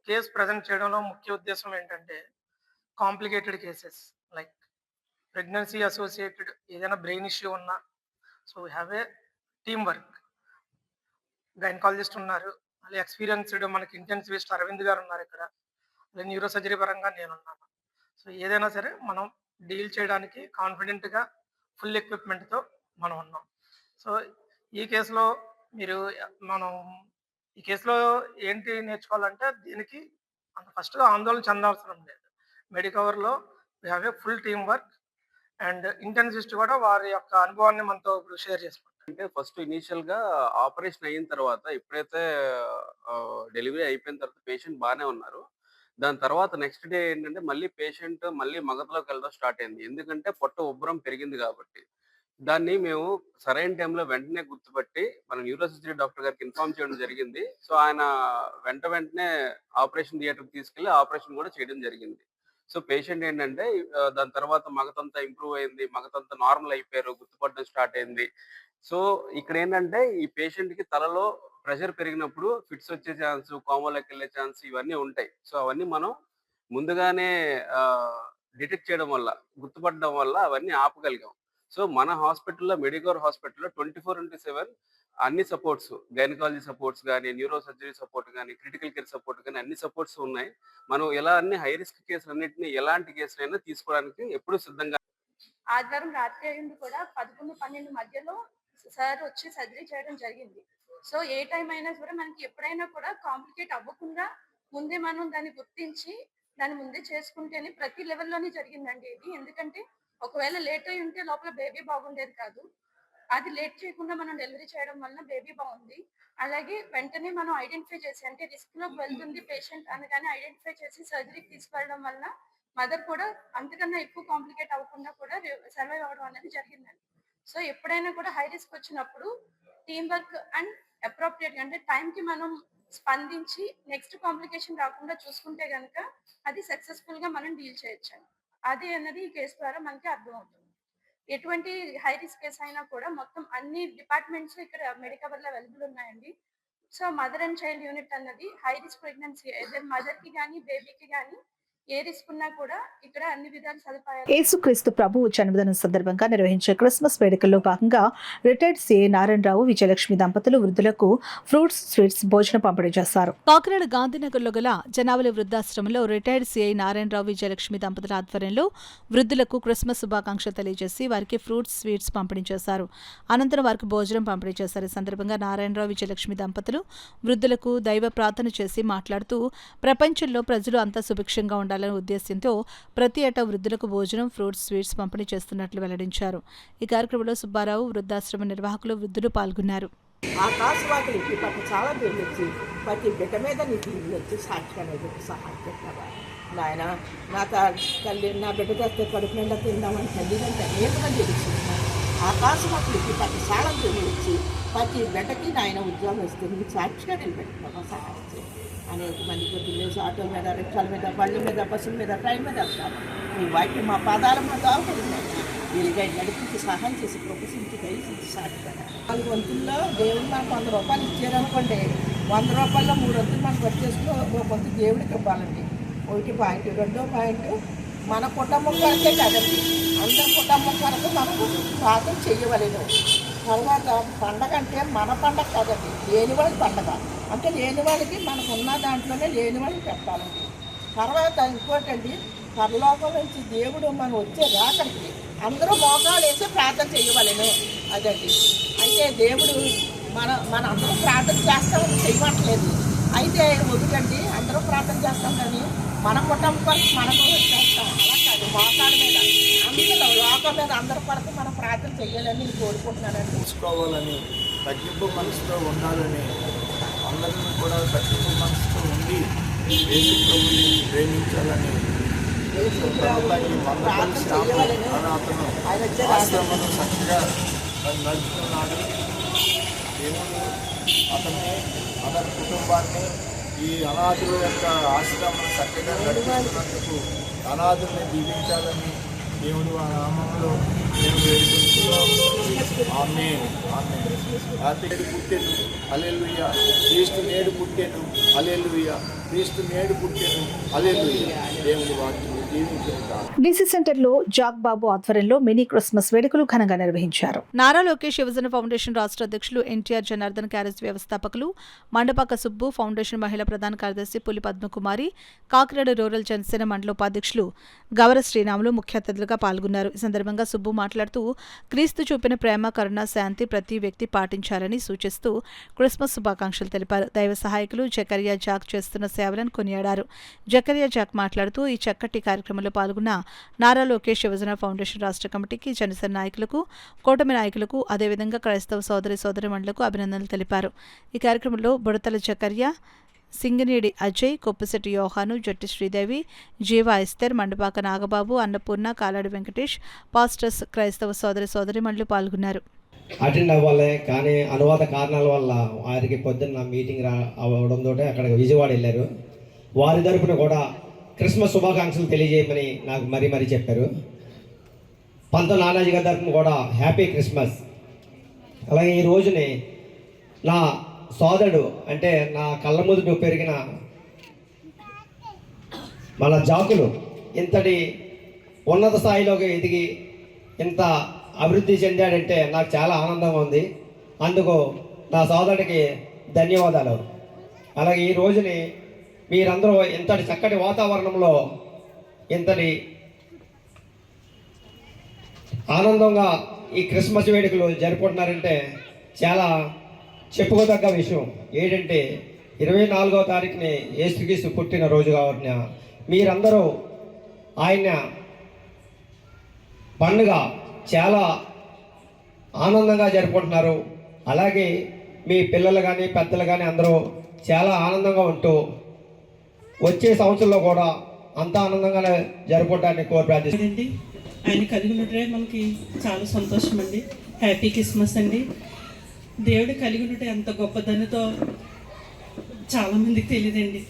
కేసు ప్రజెంట్ చేయడంలో ముఖ్య ఉద్దేశం ఏంటంటే complicated cases like pregnancy associated ఏదైనా బ్రెయిన్ ఇష్యూ ఉన్నా, so we have A team work. Gynaecologist ఉన్నారు, మళ్ళీ ఎక్స్పీరియన్స్డ్ మనకి ఇంటెన్సివిస్ట్ అరవింద్ గారు ఉన్నారు ఇక్కడ, అలాగే న్యూరో సర్జరీ పరంగా నేనున్నాను. సో ఏదైనా సరే మనం డీల్ చేయడానికి కాన్ఫిడెంట్గా ఫుల్ ఎక్విప్మెంట్తో మనం ఉన్నాం. సో ఈ కేసులో ఈ కేసులో ఏంటి నేర్చుకోవాలంటే దీనికి అంత ఫస్ట్గా ఆందోళన చెందాల్సిన లేదు. మెడికవర్లో we have a full team work and intensivist కూడా వారి యొక్క అనుభవాన్ని మనతో ఇప్పుడు షేర్ చేసుకుంటారు. అంటే ఫస్ట్ ఇనీషియల్గా ఆపరేషన్ అయిన తర్వాత ఎప్పుడైతే డెలివరీ అయిపోయిన తర్వాత పేషెంట్ బాగానే ఉన్నారు. దాని తర్వాత నెక్స్ట్ డే ఏంటంటే మళ్ళీ పేషెంట్ మళ్ళీ మగతలోకి వెళ్ళడం స్టార్ట్ అయింది. ఎందుకంటే పొట్ట ఉబ్బరం పెరిగింది కాబట్టి. దాన్ని మేము సరైన టైంలో వెంటనే గుర్తుపట్టి మన న్యూరోసర్జరీ డాక్టర్ గారికి ఇన్ఫార్మ్ చేయడం జరిగింది. సో ఆయన వెంటనే ఆపరేషన్ థియేటర్‌కి తీసుకెళ్ళి ఆపరేషన్ కూడా చేయడం జరిగింది. సో పేషెంట్ ఏంటంటే దాని తర్వాత మగతంతా ఇంప్రూవ్ అయింది. మగతంతా నార్మల్ అయిపోయారు. గుర్తుపట్టడం స్టార్ట్ అయింది. సో ఇక్కడ ఏంటంటే ఈ పేషెంట్‌కి తలలో ప్రెషర్ పెరిగినప్పుడు ఫిట్స్ వచ్చే ఛాన్స్, కోమాలోకి వెళ్ళే ఛాన్స్ ఇవన్నీ ఉంటాయి. సో అవన్నీ మనం ముందుగానే డిటెక్ట్ చేయడం వల్ల, గుర్తుపట్టడం వల్ల అవన్నీ ఆపగలిగాం. సో మన హాస్పిటల్‌లో మెడికవర్ హాస్పిటల్‌లో 24/7 అన్ని సపోర్ట్స్, గైనకాలజీ సపోర్ట్స్ గానీ, న్యూరో సర్జరీ సపోర్ట్ గానీ, క్రిటికల్ కేర్ సపోర్ట్ గానీ అన్ని సపోర్ట్స్ ఉన్నాయి. మనం ఇలా అన్ని హై రిస్క్ కేసులన్నిటిని ఎలాంటి కేసులైనా తీసుకోవడానికి ఎప్పుడూ సిద్ధంగా. ఆదివారం రాత్రి అయింది కూడా 11, 12 మధ్యలో సార్ వచ్చి సర్జరీ చేయడం జరిగింది. సో ఏ టైం అయినా కూడా మనకి ఎప్పుడైనా కూడా కాంప్లికేట్ అవ్వకుండా ముందే మనం దాన్ని గుర్తించి దాన్ని ముందే చేసుకుంటేనే ప్రతి లెవెల్లోనే జరిగిందండి ఇది. ఎందుకంటే ఒకవేళ లేట్ అయి ఉంటే లోపల బేబీ బాగుండేది కాదు. అది లేట్ చేయకుండా మనం డెలివరీ చేయడం వలన బేబీ బాగుంది. అలాగే వెంటనే మనం ఐడెంటిఫై చేసి అంటే రిస్క్‌లోకి వెళ్తుంది పేషెంట్ అనగానే ఐడెంటిఫై చేసి సర్జరీకి తీసుకెళ్ళడం వలన మదర్ కూడా అంతకన్నా ఎక్కువ కాంప్లికేట్ అవ్వకుండా కూడా సర్వైవ్ అవ్వడం అనేది జరిగిందండి. సో ఎప్పుడైనా కూడా హై రిస్క్ వచ్చినప్పుడు టీమ్ వర్క్ అండ్ అప్రోప్రియేట్ అంటే టైంకి మనం స్పందించి నెక్స్ట్ కాంప్లికేషన్ రాకుండా చూసుకుంటే గనక అది సక్సెస్‌ఫుల్‌గా మనం డీల్ చేయొచ్చండి. అది అన్నది ఈ కేసు ద్వారా మనకి అర్థమవుతుంది. ఎటువంటి హై రిస్క్ కేస్ అయినా కూడా మొత్తం అన్ని డిపార్ట్మెంట్స్ ఇక్కడ మెడికవర్‌లో అవైలబుల్ ఉన్నాయండి. So mother and child unit అన్నది హై రిస్క్ ప్రెగ్నెన్సీ ఐదర్ మదర్‌కి గానీ, బేబీకి గానీ ఏ రిస్క్ ఉన్నా కూడా ఇక్కడ అన్ని విధాల సదుపాయాలు. యేసుక్రీస్తు ప్రభువు జన్మదినం సందర్భంగా నిర్వహించే క్రిస్మస్ వేడుకల్లో భాగంగా రిటైర్డ్ సిఐ నారాయణరావు, విజయలక్ష్మి దంపతులు వృద్ధులకు ఫ్రూట్స్, స్వీట్స్, భోజనం పంపిణీ చేశారు. కాకినాడ గాంధీనగర్లో గల జనావళి వృద్ధాశ్రమంలో రిటైర్డ్ సిఐ నారాయణరావు, విజయలక్ష్మి దంపతుల ఆధ్వర్యంలో వృద్ధులకు క్రిస్మస్ శుభాకాంక్షలు తెలియజేసి వారికి ఫ్రూట్స్, స్వీట్స్ పంపిణీ చేశారు. అనంతరం వారికి భోజనం పంపిణీ చేశారు. ఈ సందర్భంగా నారాయణరావు, విజయలక్ష్మి దంపతులు వృద్ధులకు దైవ ప్రార్థన చేసి మాట్లాడుతూ ప్రపంచంలో ప్రజలు అంతా సుభిక్షంగా ఉండాలని ఉద్దేశంతో ప్రతి ఏటా వృద్ధులకు భోజనం, ఫ్రూట్స్, స్వీట్స్ పంపిణీ చేస్తున్నట్లు వెల్లడించారు. ఈ కార్యక్రమంలో సుబ్బారావు, వృద్ధాశ్రమ నిర్వాహకులు, వృద్ధులు పాల్గొన్నారు. ఆకాశవాకులకి పక్క చాలా వచ్చి ప్రతి బిడ్డ మీద నీకు వచ్చి సాక్షి అనేది సహాయం చేస్తావా నాయన. నా తల్లి నా బిడ్డ తెస్తే కడుపు నిండా తిందామని తల్లిదండ్రులు అనేక మంది తెలుసుకుంటున్నారు. ఆకాశవాకులకి ప్రతి చాలా వచ్చి ప్రతి బిడ్డకి నాయన ఉద్యోగం ఇస్తే నీకు సాక్షిగా నిలబెట్టుకున్నావా సహాయం చేయాలి. అనేక మంది పొద్దున్నేసి ఆటోల మీద, రిక్షాల మీద, బళ్ళ మీద, బస్సుల మీద, ట్రైన్ మీద వెళ్తాను. నీ వాక్యం మా పాదాల మీద దాపడిందైనా వీరిగా నడిపించి సహాయం చేసి ప్రొఫెసించి దయచేసి సాగుతాను. 4 వంతుల్లో దేవుడు మనకు 100 రూపాయలు ఇచ్చారనుకోండి, 100 రూపాయల్లో 3 వంతులు మనం వచ్చేసుకో ఒక వంతు దేవుడికి ఇవ్వాలండి. 1 పాయింట్, 2వ పాయింట్ మన కుటుంబం కొరకే కదండి, అందరి కుటుంబం కొరకు మనకు ప్రార్థన చేయవలేను. తర్వాత పండగ అంటే మన పండగ కదండి, లేని వాళ్ళ పండగ. అంటే లేని వాళ్ళకి మనకు ఉన్న దాంట్లోనే లేని వాళ్ళకి పెట్టాలండి. తర్వాత ఇంకోటండి, పరలోకం నుంచి దేవుడు మనం వచ్చే రాకడికి అందరూ మోకాలు వేసి ప్రార్థన చేయవలేను. అదండి. అయితే దేవుడు మన అందరూ ప్రార్థన చేస్తామని చేయట్లేదు. అయితే వద్దండి, అందరూ ప్రార్థన చేస్తాం కానీ మన కుటుంబం మనకు చేస్తాం. అలా కాదు, మోకాల మీద అందరూ లోకం మీద అందరి కొరకు మనం ప్రార్థన చేయాలని కోరుకుంటున్నానండి. తెలుసుకోవాలని, తగ్గింపు మనసుతో ఉండాలని, అందరినీ కూడా తగ్గింపు మనసుతో ఉండి యేసు ప్రభుని ప్రేమించాలని అతను ఆశ్రమను చక్కగా నడుపుతున్నాడు. దేవుడు అతన్ని, అతని కుటుంబాన్ని, ఈ అనాథుల యొక్క ఆశ్రమను చక్కగా నడిపిస్తున్నందుకు అనాథుల్ని దీవించాలని దేవుడు ఆ నామంలో నేను వేడుకుంటున్నాను. ఆమేన్, ఆమేన్. నేడు పుట్టెను, హల్లెలూయా. క్రీస్తు నేడు పుట్టెను, హల్లెలూయా. క్రీస్తు నేడు పుట్టెను, హల్లెలూయా. దేవుని వాక్యం దీవించుగాక. డీసీ సెంటర్లో జాక్ బాబు ఆధ్వర్యంలో మినీ క్రిస్మస్ వేడుకలు ఘనంగా నిర్వహించారు. నారా లోకేష్ యువజన ఫౌండేషన్ రాష్ట్ర అధ్యక్షులు ఎన్టీఆర్ జనార్దన్ క్యారేజ్ వ్యవస్థాపకులు మండపాక సుబ్బు, ఫౌండేషన్ మహిళా ప్రధాన కార్యదర్శి పులి పద్మకుమారి, కాకినాడ రూరల్ జనసేన మండల ఉపాధ్యక్షులు గవర శ్రీరాములు ముఖ్య అతిథులుగా పాల్గొన్నారు. ఈ సందర్భంగా సుబ్బు మాట్లాడుతూ క్రీస్తు చూపిన ప్రేమ, కరుణ, శాంతి ప్రతి వ్యక్తి పాటించాలని సూచిస్తూ క్రిస్మస్ శుభాకాంక్షలు తెలిపారు. దైవ సహాయకులు జకరియా జాక్ చేస్తున్న సేవలను కొనియాడారు. జకరియా జాక్ మాట్లాడుతూ ఈ చక్కటి కార్యక్రమంలో పాల్గొన్న నారా లోకేష్ యువజన ఫౌండేషన్ రాష్ట్ర కమిటీకి, జనసేన నాయకులకు, కూటమి నాయకులకు, అదేవిధంగా క్రైస్తవ సోదరి సోదరిమణులకు అభినందనలు తెలిపారు. ఈ కార్యక్రమంలో బుడతల జకరియా, సింగినేడి అజయ్, కొప్పిశెట్టి యోహాను, జట్టి శ్రీదేవి, జీవా ఎస్తర్, మండపాక నాగబాబు, అన్నపూర్ణ, కాలాడి వెంకటేష్, పాస్టర్స్, క్రైస్తవ సోదరిమణులు పాల్గొన్నారు. అటెండ్ అవ్వాలి కానీ అనువాద కారణాల వల్ల వారికి పొద్దున్న మీటింగ్ అవడంతో అక్కడ విజయవాడ వెళ్ళారు. వారి తరపున కూడా క్రిస్మస్ శుభాకాంక్షలు తెలియజేయమని నాకు మరీ చెప్పారు. పంత నానాజీ గారి తరపున కూడా హ్యాపీ క్రిస్మస్. అలాగే ఈ రోజుని నా సోదరుడు అంటే నా కళ్ళ ముందు పెరిగిన మన జాకులు ఇంతటి ఉన్నత స్థాయిలోకి ఎదిగి ఇంత అభివృద్ధి చెందాడంటే నాకు చాలా ఆనందంగా ఉంది. అందుకు నా సోదరుడికి ధన్యవాదాలు. అలాగే ఈ రోజుని మీరందరూ ఇంతటి చక్కటి వాతావరణంలో ఇంతటి ఆనందంగా ఈ క్రిస్మస్ వేడుకలు జరుపుకుంటున్నారంటే చాలా చెప్పుకోదగ్గ విషయం. ఏంటంటే 24వ తారీఖుని యేసుక్రీస్తు పుట్టిన రోజు కాబట్టి మీరందరూ ఆయన పండుగ చాలా ఆనందంగా జరుపుకుంటున్నారు. అలాగే మీ పిల్లలు కానీ పెద్దలు కానీ అందరూ చాలా ఆనందంగా ఉంటూ వచ్చే సంవత్సరంలో కూడా అంత ఆనందంగానే జరుపుకోవడానికి ప్రార్థిస్తుంది. ఆయన కలిగి ఉంటే మనకి చాలా సంతోషం అండి. హ్యాపీ క్రిస్మస్ అండి. దేవుడు కలిగి ఉంటే ఎంత గొప్పదనితో చాలామందికి తెలియదండి.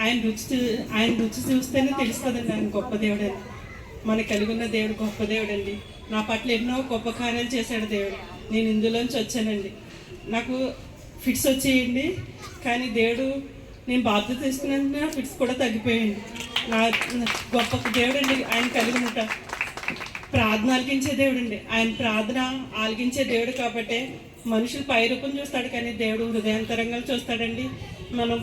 ఆయన రుచి చూస్తేనే తెలుస్తుందండి ఆయన గొప్ప దేవుడు అని. మనకు కలిగి ఉన్న దేవుడు గొప్ప దేవుడు అండి. నా పట్ల ఎన్నో గొప్ప కార్యాలు చేశాడు దేవుడు. నేను ఇందులోంచి వచ్చానండి. నాకు ఫిట్స్ వచ్చేయండి, కానీ దేవుడు నేను బాధ్యత తీసుకున్న ఫిట్స్ కూడా తగ్గిపోయాయండి. నా గొప్ప దేవుడు అండి ఆయన కలిగి ఉంటా. ప్రార్థన ఆలకించే దేవుడు అండి. ఆయన ప్రార్థన ఆలకించే దేవుడు కాబట్టి మనుషులు పై రూపం చూస్తాడు, కానీ దేవుడు హృదయాంతరంగా చూస్తాడండి. మనం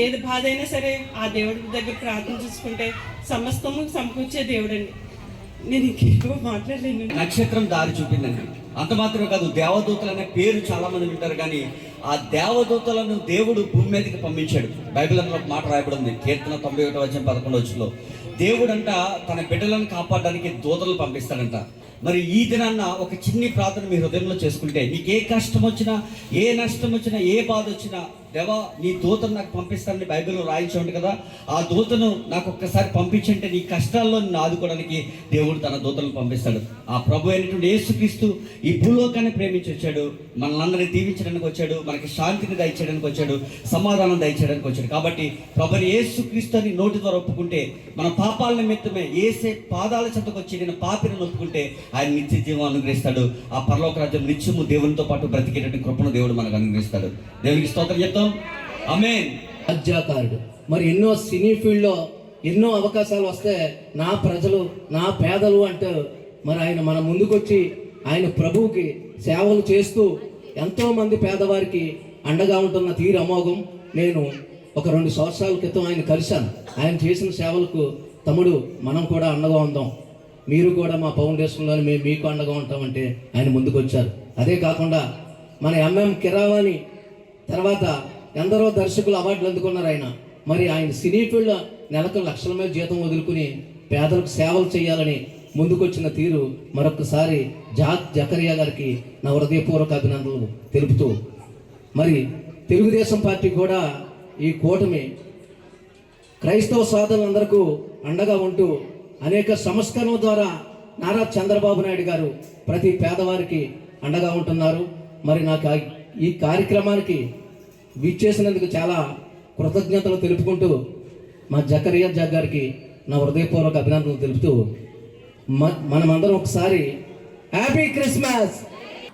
ఏది బాధ అయినా సరే ఆ దేవుడి దగ్గర ప్రార్థన చూసుకుంటే సమస్తము సమకూర్చే దేవుడు అండి. నేను ఇంకెక్కువ మాట్లాడలేను. నక్షత్రం దారి చూపిందండి. అంత మాత్రమే కాదు, దేవదూతలు అనే పేరు చాలా మంది వింటారు, కానీ ఆ దేవదూతలను దేవుడు భూమి మీదకి పంపించాడు. బైబిల్ అందులో ఒక మాట రాయబడింది, కీర్తన 91:11 దేవుడంట తన బిడ్డలను కాపాడడానికి దూతలు పంపిస్తాడంట. మరి ఈ దినాన్న ఒక చిన్ని ప్రార్థన మీ హృదయంలో చేసుకుంటే, మీకు ఏ కష్టం వచ్చినా, ఏ నష్టం వచ్చినా, ఏ బాధ వచ్చినా, దేవా నీ దూతను నాకు పంపిస్తానని బైబిల్లో రాయించండి కదా. ఆ దూతను నాకు ఒక్కసారి పంపించంటే నీ కష్టాల్లో నిన్ను ఆదుకోవడానికి దేవుడు తన దూతలను పంపిస్తాడు. ఆ ప్రభు అయినటువంటి యేసుక్రీస్తు ఈ భూలోకాన్ని ప్రేమించి వచ్చాడు, మనల్ని దీవించడానికి వచ్చాడు, మనకి శాంతిని దయచేయడానికి వచ్చాడు, సమాధానం దయచేయడానికి వచ్చాడు. కాబట్టి ప్రభుని యేసుక్రీస్తు అని నోటి ద్వారా ఒప్పుకుంటే, మన పాపాల నిమిత్తమే యేసే పాదాల చెంతకు వచ్చి నేను పాపిని ఒప్పుకుంటే ఆయన నిత్య జీవం అనుగ్రహిస్తాడు. ఆ పరలోక రాజ్యం నిత్యము దేవునితో పాటు బ్రతికేటటువంటి కృపను దేవుడు మనకు అనుగ్రహిస్తాడు. దేవునికి స్తోత్రం చెప్తాం. ఆమేన్. రాజ్యాకారుడు. మరి ఎన్నో సినీ ఫీల్డ్లో ఎన్నో అవకాశాలు వస్తే నా ప్రజలు, నా పేదలు అంటూ మరి ఆయన మన ముందుకొచ్చి ఆయన ప్రభువుకి సేవలు చేస్తూ ఎంతోమంది పేదవారికి అండగా ఉంటున్న తీరు అమోఘం. నేను ఒక 2 సంవత్సరాల క్రితం ఆయన కలిశాను. ఆయన చేసిన సేవలకు తమ్ముడు మనం కూడా అండగా ఉందాం, మీరు కూడా మా ఫౌండేషన్లో మేము మీకు అండగా ఉంటామంటే ఆయన ముందుకు వచ్చారు. అదే కాకుండా మన ఎంఎం కిరావాణి తర్వాత ఎందరో దర్శకులు అవార్డులు అందుకున్నారు ఆయన. మరి ఆయన సినీ ఫీల్డ్ నెలకు లక్షల మీద జీతం వదులుకుని పేదలకు సేవలు చేయాలని ముందుకొచ్చిన తీరు మరొకసారి జకరియా గారికి నా హృదయపూర్వక అభినందనలు తెలుపుతూ, మరి తెలుగుదేశం పార్టీ కూడా ఈ కూటమి క్రైస్తవ సోదరులందరికీ అండగా ఉంటూ అనేక సంస్కరణల ద్వారా నారా చంద్రబాబు నాయుడు గారు ప్రతి పేదవారికి అండగా ఉంటున్నారు. మరి నాకు ఈ కార్యక్రమానికి విచ్చేసినందుకు చాలా కృతజ్ఞతలు తెలుపుకుంటూ మా జకరియా గారికి నా హృదయపూర్వక అభినందనలు తెలుపుతూ మనమందరం ఒకసారి హ్యాపీ క్రిస్మస్.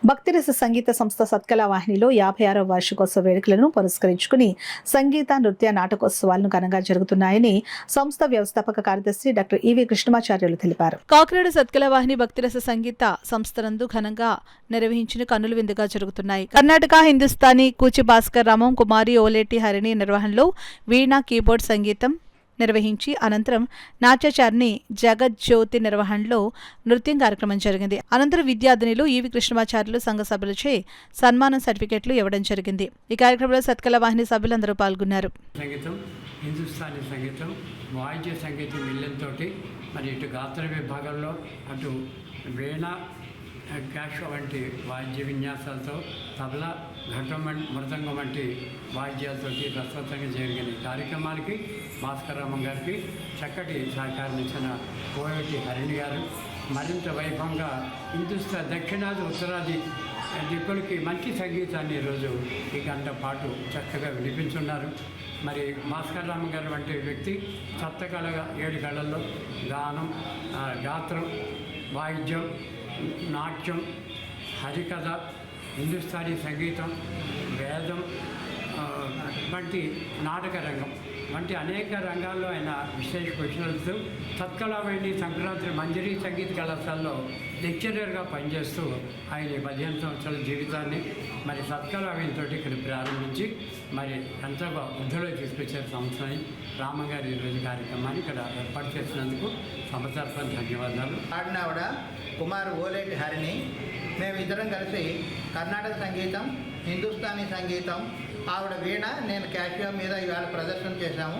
భక్తిరస సంగీత సంస్థ సత్కళ వాహినిలో 56వ వార్షికోత్సవ వేడుకలను పురస్కరించుకుని సంగీత, నృత్య, నాటకోత్సవాలను ఘనంగా జరుగుతున్నాయని సంస్థ వ్యవస్థాపక కార్యదర్శి డాక్టర్ ఈవి కృష్ణమాచార్యులు తెలిపారు. కాకినాడ సత్కళ వాహిని భక్తిరస సంగీత సంస్థనందు ఘనంగా నిర్వహించిన కన్నుల విందుగా జరుగుతున్నాయి. కర్ణాటక హిందుస్థానీ కూచి భాస్కర్, రామం కుమారి, ఓలేటి హరిణి నిర్వహణలో వీణా, కీబోర్డ్ సంగీతం నిర్వహించి అనంతరం నాట్యచారిణి జగజ్యోతి నిర్వహణలో నృత్యం కార్యక్రమం జరిగింది. అనంతరం విద్యార్థినులు ఈవి కృష్ణమాచార్యులు సంఘ సభ్యులచే సన్మానం సర్టిఫికెట్లు ఇవ్వడం జరిగింది. ఈ కార్యక్రమంలో సత్కళ వాహిని సభ్యులందరూ పాల్గొన్నారు. సంగీతం, హిందుస్థానీ సంగీతం, వాయిద్య సంగీతం మిల్లంతో మరి ఇటు గాత్ర విభాగంలో అటు వీణ, క్యాషో వంటి వాద్య విన్యాసాలతో తబలా, ఘటం, మృదంగం వంటి వాద్యాలతోటి రసవత్తంగా జరిగిన ఈ కార్యక్రమానికి భాస్కరరామం గారికి చక్కటి సహకారం ఇచ్చిన కోయటి హరిణి గారు మరింత వైభవంగా దక్షిణాది ఉత్తరాది దిక్కులకి మంచి సంగీతాన్ని ఈరోజు ఈ గంట పాటు చక్కగా వినిపించున్నారు. మరి భాస్కరరామం గారు వంటి వ్యక్తి సప్తకళగా 7 కళల్లో గానం, గాత్రం, వాయిద్యం, నాట్యం, హరికథ, హిందుస్థానీ సంగీతం, వేదం వంటి నాటక రంగం వంటి అనేక రంగాల్లో ఆయన విశేష కృషులతో సత్కళావేణి సంక్రాంతి మంజరి సంగీత కళాశాలలో లెక్చరర్గా పనిచేస్తూ ఆయన 15 సంవత్సరాల జీవితాన్ని మరి సత్కళావేణితో ఇక్కడ ప్రారంభించి మరి ఎంతో వృద్ధిలో తీసుకొచ్చారు సంవత్సరం. రామగారు ఈరోజు కార్యక్రమాన్ని ఇక్కడ ఏర్పాటు చేసినందుకు సంవత్సరం ధన్యవాదాలు. ఆడినావిడ కుమార్ ఓలేటి హరిని, మేమిద్దరం కలిసి కర్ణాటక సంగీతం, హిందుస్థానీ సంగీతం, ఆవిడ వీణ, నేను క్యాషియో మీద ఇవాళ ప్రదర్శన చేశాము.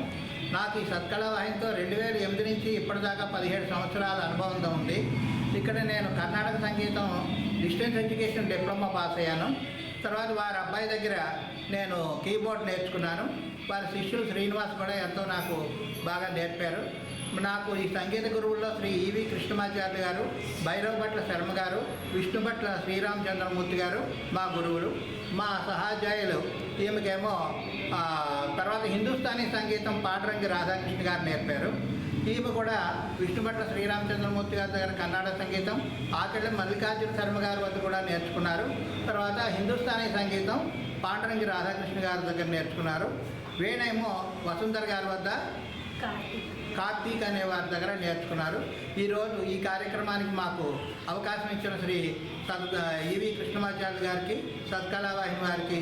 నాకు ఈ సత్కళ వాహినితో 2008 నుంచి ఇప్పటిదాకా 17 సంవత్సరాల అనుభవంతో ఉంది. ఇక్కడ నేను కర్ణాటక సంగీతం డిస్టెన్స్ ఎడ్యుకేషన్ డిప్లొమా పాస్ అయ్యాను. తర్వాత వారి అబ్బాయి దగ్గర నేను కీబోర్డ్ నేర్చుకున్నాను. వారి శిష్యులు శ్రీనివాస్ కూడా ఎంతో నాకు బాగా నేర్పారు. నాకు ఈ సంగీత గురువుల్లో శ్రీ ఈవి కృష్ణమాచార్య గారు, భైరవ భట్ల శర్మ గారు, విష్ణు భట్ల శ్రీరామచంద్రమూర్తి గారు మా గురువులు. మా సహాధ్యాయులు ఈమెకేమో తర్వాత హిందుస్థానీ సంగీతం పాటరంగి రాధాకృష్ణ గారు నేర్పారు. ఈమె కూడా విష్ణుభట్ల శ్రీరామచంద్రమూర్తి గారి దగ్గర కర్ణాటక సంగీతం, ఆకెళ్ళ మల్లికార్జున శర్మ గారి వద్ద కూడా నేర్చుకున్నారు. తర్వాత హిందుస్థానీ సంగీతం పాండరంగి రాధాకృష్ణ గారి దగ్గర నేర్చుకున్నారు. వీణేమో వసుంధర గారి వద్ద కార్తీక్ అనే వారి దగ్గర నేర్చుకున్నారు. ఈరోజు ఈ కార్యక్రమానికి మాకు అవకాశం ఇచ్చిన శ్రీ ఈవి కృష్ణమాచార్య గారికి, సత్కళావాహిని వారికి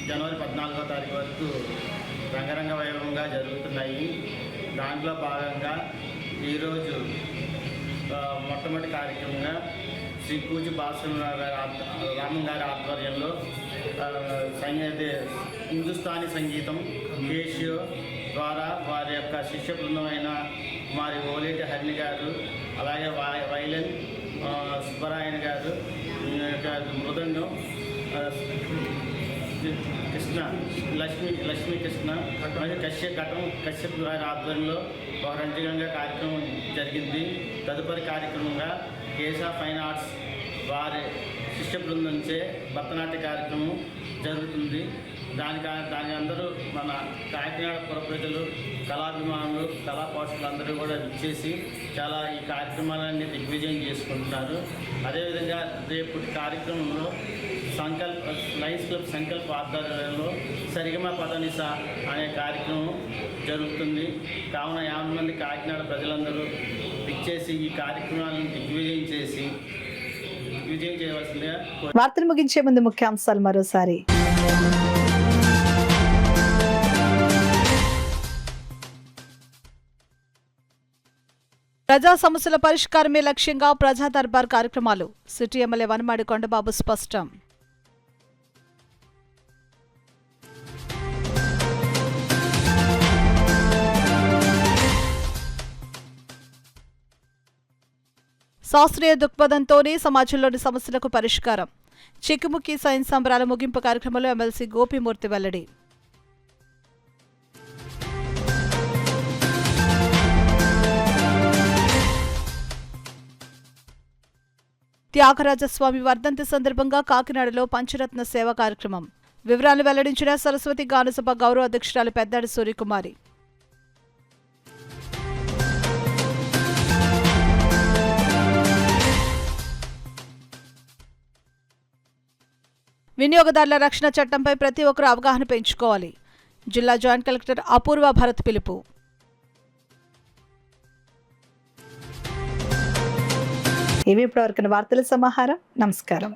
జనవరి 14వ తారీఖు వరకు రంగరంగ వైభవంగా జరుగుతున్నాయి. దాంట్లో భాగంగా ఈరోజు మొట్టమొదటి కార్యక్రమంగా శ్రీ పూజ భాస్కరరావు గారి రామం గారి ఆధ్వర్యంలో హిందుస్థానీ సంగీతం కేషియో ద్వారా వారి యొక్క శిష్య బృందమైన కుమారి ఓలేటి హరిణి గారు, అలాగే వైలన్ సుబ్బరాయణ గారు, మృదంగం కృష్ణ లక్ష్మీ కృష్ణ మరియు కశ్యప్ గారి ఆధ్వర్యంలో ఒక రంజకంగా కార్యక్రమం జరిగింది. తదుపరి కార్యక్రమంగా కేశా ఫైన్ ఆర్ట్స్ వారి శిష్య బృందంచే భరతనాట్య కార్యక్రమం జరుగుతుంది. దానికి అందరూ మన కాకినాడ పుర ప్రజలు, కళాభిమానులు, కళా పోషకులు అందరూ కూడా విచ్చేసి చాలా ఈ కార్యక్రమాలన్నీ దిగ్విజయం చేసుకుంటున్నారు. అదేవిధంగా రేపు కార్యక్రమంలో లయన్స్ క్లబ్ సంకల్ప ఆధ్వర్యంలో సరిగమ పదనిస అనే కార్యక్రమం జరుగుతుంది. కావున 50 మంది కాకినాడ ప్రజలందరూ విచ్చేసి ఈ కార్యక్రమాలను దిగ్విజయం చేయవలసిందిగా. వార్తలు ముగించే ముందు ముఖ్యాంశాలు మరోసారి. ప్రజా సమస్యల పరిష్కారమే లక్ష్యంగా ప్రజా దర్బార్ కార్యక్రమాలు. సిటీ ఎమ్మెల్యే వనమాడి కొండబాబు స్పష్టం. శాస్త్రీయ దృక్పథంతోనే సమాజంలోని సమస్యలకు పరిష్కారం. చిక్కుముక్కి సైన్స్ సంబరాల ముగింపు కార్యక్రమంలో ఎమ్మెల్సీ గోపిమూర్తి వెల్లడి. త్యాగరాజస్వామి వర్ధంతి సందర్భంగా కాకినాడలో పంచరత్న సేవ కార్యక్రమం. వివరాలు వెల్లడించిన సరస్వతి గానసభ గౌరవ అధ్యక్షురాలు పెద్దాడి సూర్యకుమారి. వినియోగదారుల రక్షణ చట్టంపై ప్రతి ఒక్కరూ అవగాహన పెంచుకోవాలి. జిల్లా జాయింట్ కలెక్టర్ అపూర్వ భరత్ పిలుపు. ఇవి ఇప్పటివరకు వార్తల సమాహారం. నమస్కారం.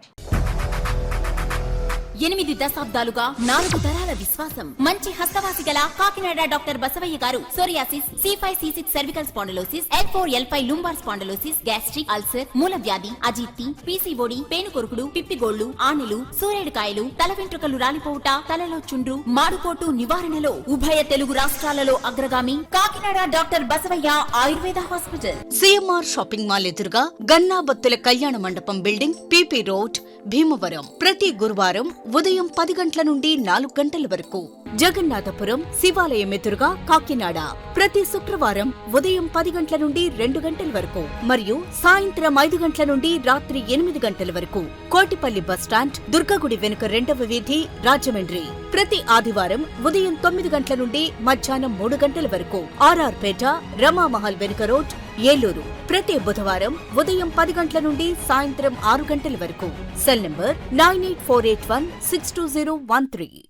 8 దశాబ్దాలుగా 4 తరాల విశ్వాసం. మంచి హస్తవాసి గల Kakinada doctor Basavayya garu psoriasis, C5C6 cervical spondylosis, L4L5 lumbar spondylosis, gastric ulcer, మూల వ్యాధి, అజీర్తి, PCOD, పేనుకొరుకుడు, పిప్పిగోళ్లు, ఆనెలు, సూరేడుకాయలు, తల వెంట్రుకలు రాలిపోవుట, తలలో చుండ్రు, మాడుకోటు నివారణలో ఉభయ తెలుగు రాష్ట్రాలలో అగ్రగామి Kakinada doctor Basavayya Ayurveda hospital. CMR shopping mall ఎదురుగా గన్నాబత్తుల కళ్యాణ మండపం బిల్డింగ్, PP రోడ్, భీమవరం. ప్రతి గురువారం ఉదయం 10 గంటల నుండి 4 గంటల వరకు. జగన్నాథపురం శివాలయం ఎదురుగా కాకినాడ ప్రతి శుక్రవారం ఉదయం 10 గంటల నుండి 2 గంటల వరకు మరియు సాయంత్రం 5 గంటల నుండి రాత్రి 8 గంటల వరకు. కోటిపల్లి బస్టాండ్, దుర్గగుడి వెనుక 2వ వీధి, రాజమండ్రి. ప్రతి ఆదివారం ఉదయం 9 గంటల నుండి మధ్యాహ్నం 3 గంటల వరకు. RR పేట, రమామహల్ వెనుక రోడ్, ఏలూరు. ప్రతి బుధవారం ఉదయం 10 గంటల నుండి సాయంత్రం 6 గంటల వరకు. Cell number 9848162013.